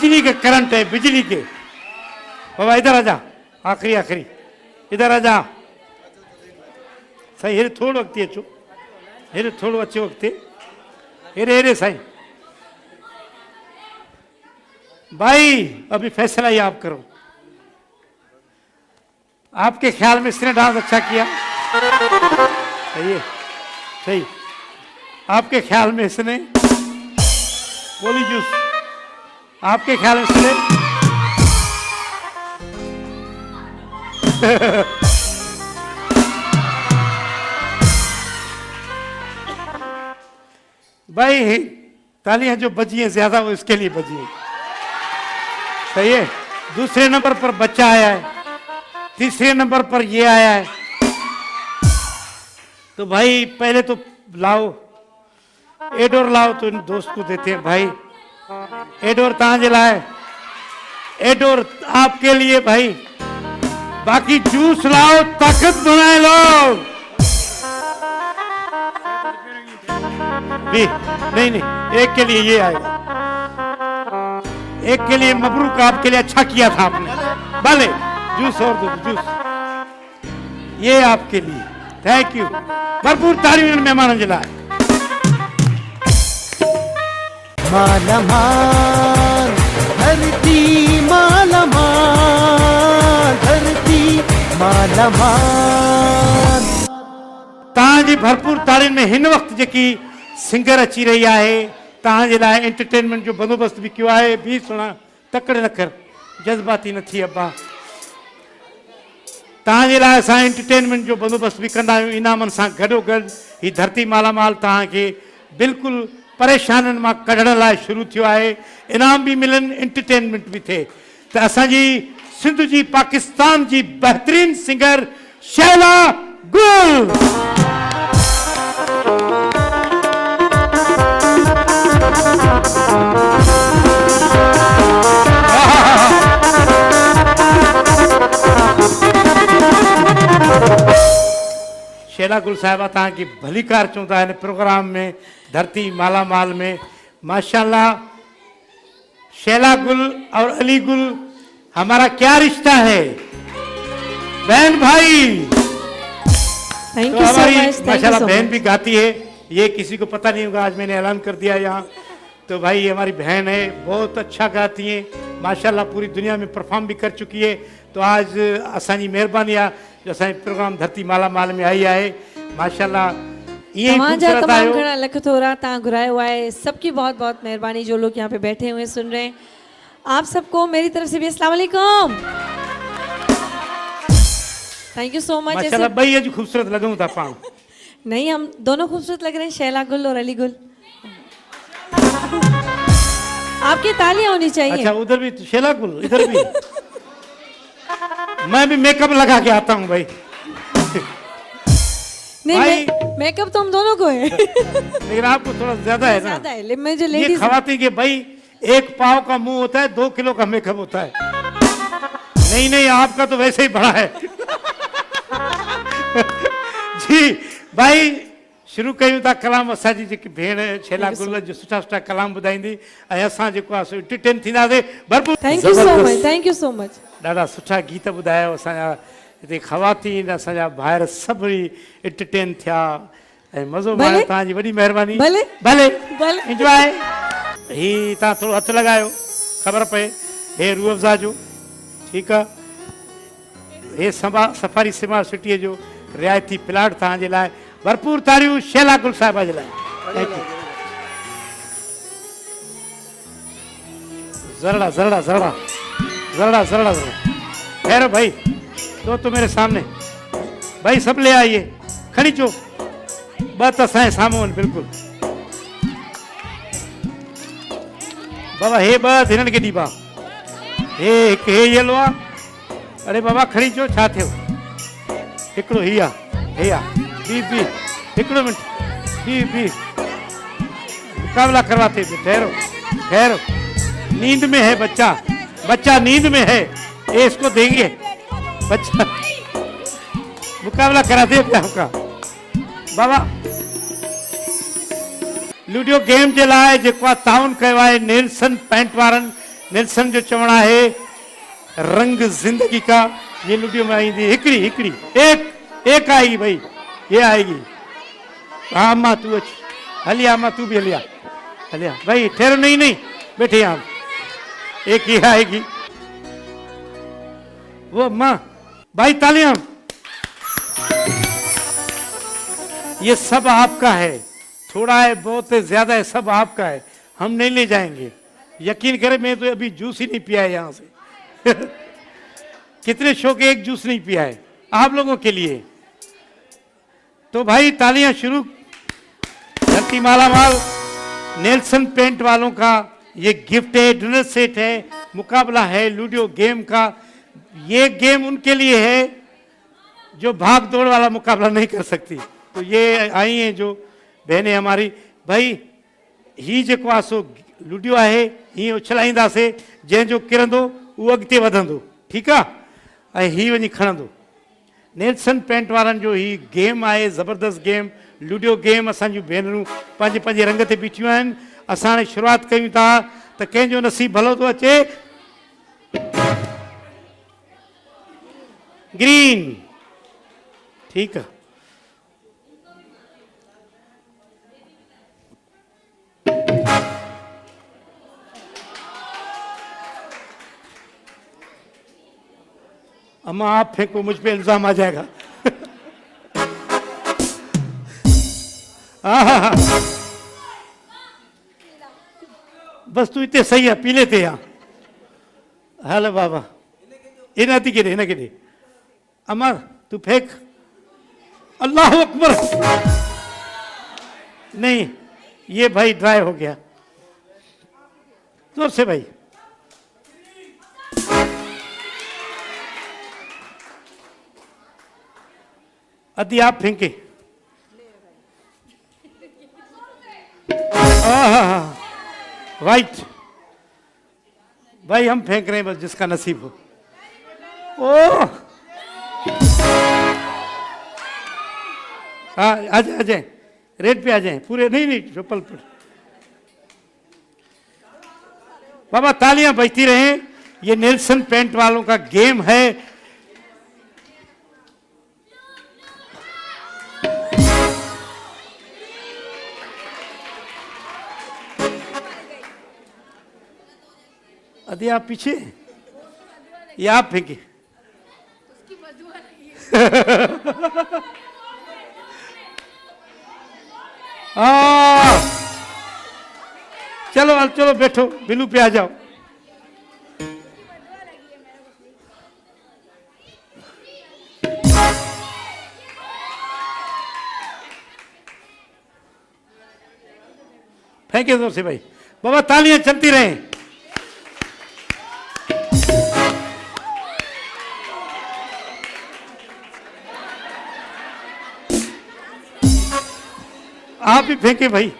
बिजली के करंट है, बिजली के। बाबा इधर आ जा, आखिरी आखिरी इधर आ जा। सही हेरे थोड़ो अॻिते अचो, हेरे थोड़ो अचो अॻिते, हेरे हेरे साईं। भाई अभी फैसला ही आप करो। आपके ख्याल में इसने डांस अच्छा किया? सही है, सही। आपके ख्याल में इसने बोली जूस, आपके ख्याल में इसने भाई तालियां जो बजी हैं ज्यादा वो इसके लिए बजी हैं। सही है। दूसरे नंबर पर बच्चा आया है, तीसरे नंबर पर ये आया है। तो भाई पहले तो लाओ एडोर लाओ, तो इन दोस्त को देते हैं भाई। एडोर तव्हांजे लाइ, एडोर आपके लिए भाई। बाकी जूस लाओ, ताकत बनाए लो। नहीं नहीं, एक के लिए ये आएगा, एक के लिए मबरूक, आपके लिए अच्छा किया था आपने। भले जूस और दो, जूस ये आपके लिए। Thank you. भरपूर तारीफ मेहमान जिला है। माला माल धरती, माला माल धरती, माला माल। तव्हांजी भरपूर तारीफ़ में हिन वक्त जेकी सिंगर अची रही है, तव्हांजे लाइ एंटरटेनमेंट जो बंदोबस्त भी किया है। भी सुना, तकड़ न कर, जज्बाती न थी अब्बा। तव्हांजे लाइ असां एंटरटेनमेंट जो बंदोबस्त भी कंदा आहियूं इनामनि सां गॾोगॾु। ही धरती मालामाल तव्हांखे बिल्कुलु परेशानियुनि मां कढण लाइ शुरू थियो आहे। इनाम भी मिलनि, एंटरटेनमेंट भी थिए। त असांजी सिंध जी, पाकिस्तान जी बहितरीन सिंगर शैला गुल। शैला गुल साहिबा तव्हांखे भलीकार चवंदा आहिनि प्रोग्राम में, धरती मालामाल में। माशाल्लाह शैला गुल और अली गुल हमारा क्या रिश्ता है, बहन भाई। तो हमारी माशाल्लाह बहन भी गाती है, ये किसी को पता नहीं होगा, आज मैंने ऐलान कर दिया यहाँ। तो भाई ये हमारी बहन है, बहुत अच्छा गाती है माशाल्लाह, पूरी दुनिया में परफॉर्म भी कर चुकी है। तो आज असांजी मेहरबानी आहे जो असांजे प्रोग्राम धरती मालामाल में आई है माशाल्लाह। तमाम घना लख थोड़ा तव्हां घुरायो है, सबकी बहुत बहुत मेहरबानी। जो लोग यहाँ पे बैठे हुए सुन रहे हैं, आप सबको मेरी तरफ से भी अस्सलाम वालेकुम, थैंक यू सो मच। माशाल्लाह भाई अज खूबसूरत लगूं था पाऊं। नहीं, हम दोनों खूबसूरत लग रहे हैं, शैला गुल और अली गुल। आपकी तालियां होनी चाहिए। अच्छा उधर भी शैला गुल, इधर भी। मैं भी मेकअप लगा के आता हूँ भाई। नहीं, मेकअप तो हम दोनों को है। लेकिन आपको थोड़ा ज्यादा है ना। ज्यादा है। मैं जो ये खवाती के भाई 1 पाव का मुंह होता है, 2 किलो का मेकअप होता है। नहीं नहीं, आपका तो वैसे ही बड़ा है। जी भाई शुरू कयूं था कलाम। असांजी जेकी भेण शैला गुल जो सुठा सुठा कलाम ॿुधाईंदी ऐं असां जेको आहे एंटरटेन थींदासीं भरपूर। Thank you so much, thank you so much. ॾाढा सुठा गीत ॿुधायो असांजा हिते ख़वातीन, असांजा ॿाहिरि सभु एंटरटेन थिया ऐं मज़ो माणियो। तव्हांजी वॾी महिरबानी। भले भले भले इंजॉय। ही तव्हां थोरो हथु लॻायो, ख़बर पए। हे रूह अफ़ज़ा जो, ठीकु आहे। हे सफ़ारी सिमा सिटीअ जो रियायती प्लाट तव्हांजे लाइ। भरपूर तारियूं शैला गुल साहिबा जे लाइ। ज़रड़ा ज़रड़ा ज़रड़ा ज़रड़ा ज़रड़ा ज़रड़ा। ठहरो भाई, तो मेरे सामने भाई सब ले आइए, खड़ी चो बस असांजे साम्हूं आहिनि बिल्कुलु। बाबा हे बस हिननि खे ॾिबा, हे हिकु हे येलो आहे। अरे बाबा खड़ी चो, छा थियो? हिकिड़ो ही आहे, हे आहे। बी हिकिड़ो मिनट, बी मुकाबला करवाते थे। ठहरो ठहरो, नींद में है बच्चा, बच्चा नींद में है, ये इसको देंगे। बच्चा मुकाबला कराते थे आपका। बाबा लूडियो गेम जे लाइ जेको आहे ताउन कयो आहे नेल्सन पेंट वारनि नेल्सन जो चवणा है रंग जिंदगी का, ये लुडियो में आई थी हिकड़ी हिकड़ी एक आएगी भाई, ये आएगी। हाँ अम्मा तू अच, हलिया अम्मा तू भी हलिया हलिया भाई, ठहरो नहीं बैठे यहाँ, एक ही आएगी वो अम्मा। भाई तालियां, ये सब आपका है, थोड़ा है बहुत है ज्यादा है, सब आपका है, हम नहीं ले जाएंगे। यकीन करें मैं तो अभी जूस ही नहीं पिया है यहाँ से कितने शो के एक जूस नहीं पिया है आप लोगों के लिए। तो भाई तालियां शुरू। धरती माला माल नेल्सन पेंट वालों का ये गिफ्ट है, डिनर सेट है, मुकाबला है लूडो गेम का। ये गेम उनके लिए है जो भाग दौड़ वाला मुकाबला नहीं कर सकती। तो ये आई हैं जो बहनें हमारी। भाई ही जेको आहे सो लूडियो आहे, हीअं उछलाईंदासीं, जंहिंजो किरंदो उहो अॻिते वधंदो, ठीकु आहे, ऐं हीअ वञी खणंदो। नेल्सन पेंट वारनि जो ही गेम आहे, ज़बरदस्त गेम, लूडियो गेम। असांजूं भेनरूं पंहिंजे पंहिंजे रंग ते बीठियूं आहिनि। असां हाणे शुरूआति कयूं था त कंहिंजो नसीबु भलो थो अचे। ग्रीन, ठीकु आहे। अम्मा आप फेंको, मुझ पे इल्जाम आ जाएगा बस तू इतने सही है, पी लेते यहाँ। हेलो बाबा, इन्हें थी किधे, इन्हें किधे। अमर तू फेंक। अल्लाह अकबर। नहीं, ये भाई ड्राई हो गया, जोर से भाई। अति आप फेंके। वाइट भाई, हम फेंक रहे हैं बस जिसका नसीब हो। ओ हाँ, आ जाए रेड पे आ जाए, पूरे नहीं ट्रिपल पर। बाबा तालियां बजती रहें। ये नेल्सन पेंट वालों का गेम है। अभी आप पीछे, ये आप फेंके। चलो चलो बैठो, बिलू पे आ जाओ। फेंके जोर से भाई। बाबा तालियां चलती रहें। आप भी फेंके भाई।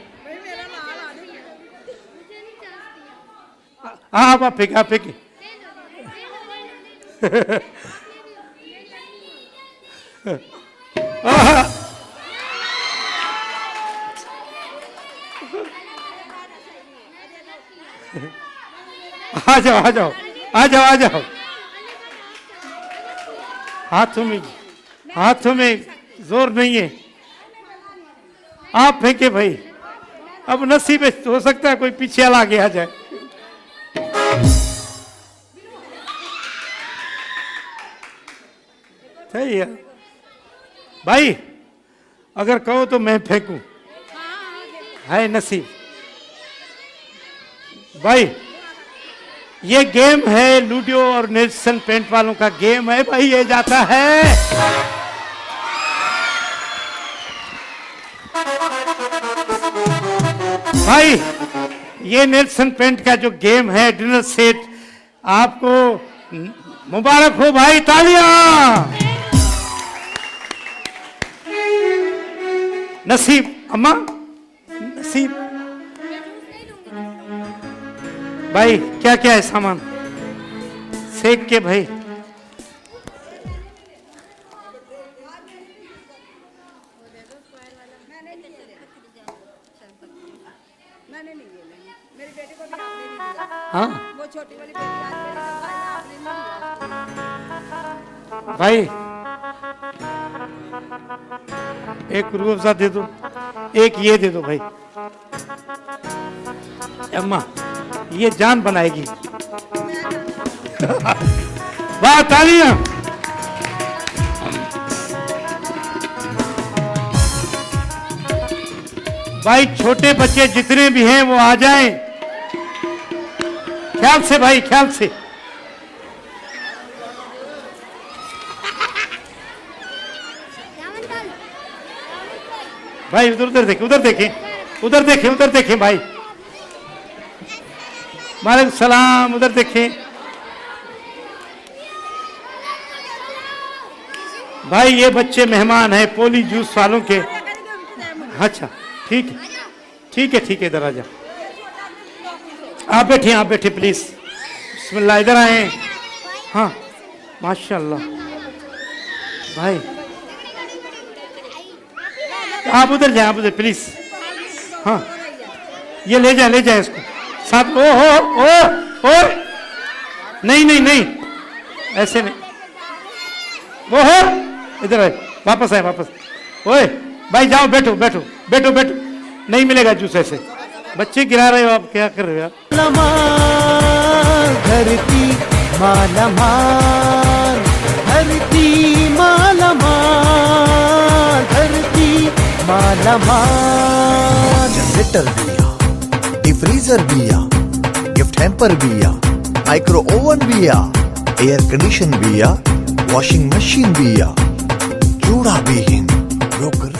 हाँ आप फेंके, आप फेंके। आ जाओ आ जाओ आ जाओ आ जाओ। हाथों में जोर नहीं है। आप फेंके भाई। अब नसीब हो सकता है कोई पीछे वाला आगे आ जाए। सही है भाई, अगर कहो तो मैं फेंकूं, है नसीब भाई। ये गेम है लूडो और नेल्सन पेंट वालों का गेम है भाई। ये जाता है भाई। ये नेल्सन पेंट का जो गेम है डिनर सेट, आपको मुबारक हो भाई। तालियां। नसीब अम्मा, नसीब भाई। क्या क्या है सामान, सेक के भाई। हाँ भाई एक रूह अफ़ज़ा दे दो, एक ये दे दो भाई। अम्मा ये जान बनाएगी। वाह तालियां। भाई छोटे बच्चे जितने भी हैं वो आ जाएं, ख्याल से भाई, ख्याल से। भाई उधर उधर देखें, उधर देखें, उधर देखें, उधर देखें भाई। वालेकुम सलाम, उधर देखें भाई। ये बच्चे मेहमान हैं पोली जूस वालों के। अच्छा ठीक है, ठीक है, ठीक है, इधर आ जाओ। आप बैठिए, आप बैठिए प्लीज। बिस्मिल्लाह, इधर आए। हाँ माशाल्लाह भाई, आप उधर जाए, आप उधर प्लीज। हाँ ये ले जाए, ले जाए इसको साथ। ओ नहीं नहीं नहीं, ऐसे नहीं। वो हो, इधर आए, वापस आए, वापस। ओए भाई जाओ, बैठो बैठो बैठो बैठो, नहीं मिलेगा जूस ऐसे। बच्चे गिरा रहे हो आप, क्या कर रहे हो आप? धरती मालामाल, धरती मालामाल, धरती मालामाल। जनरेटर बिया, डिफ्रीजर बिया, गिफ्ट हैम्पर बिया, माइक्रो ओवन बिया, एयर कंडीशन बिया, वॉशिंग मशीन बिया, जोड़ा भी हिंद।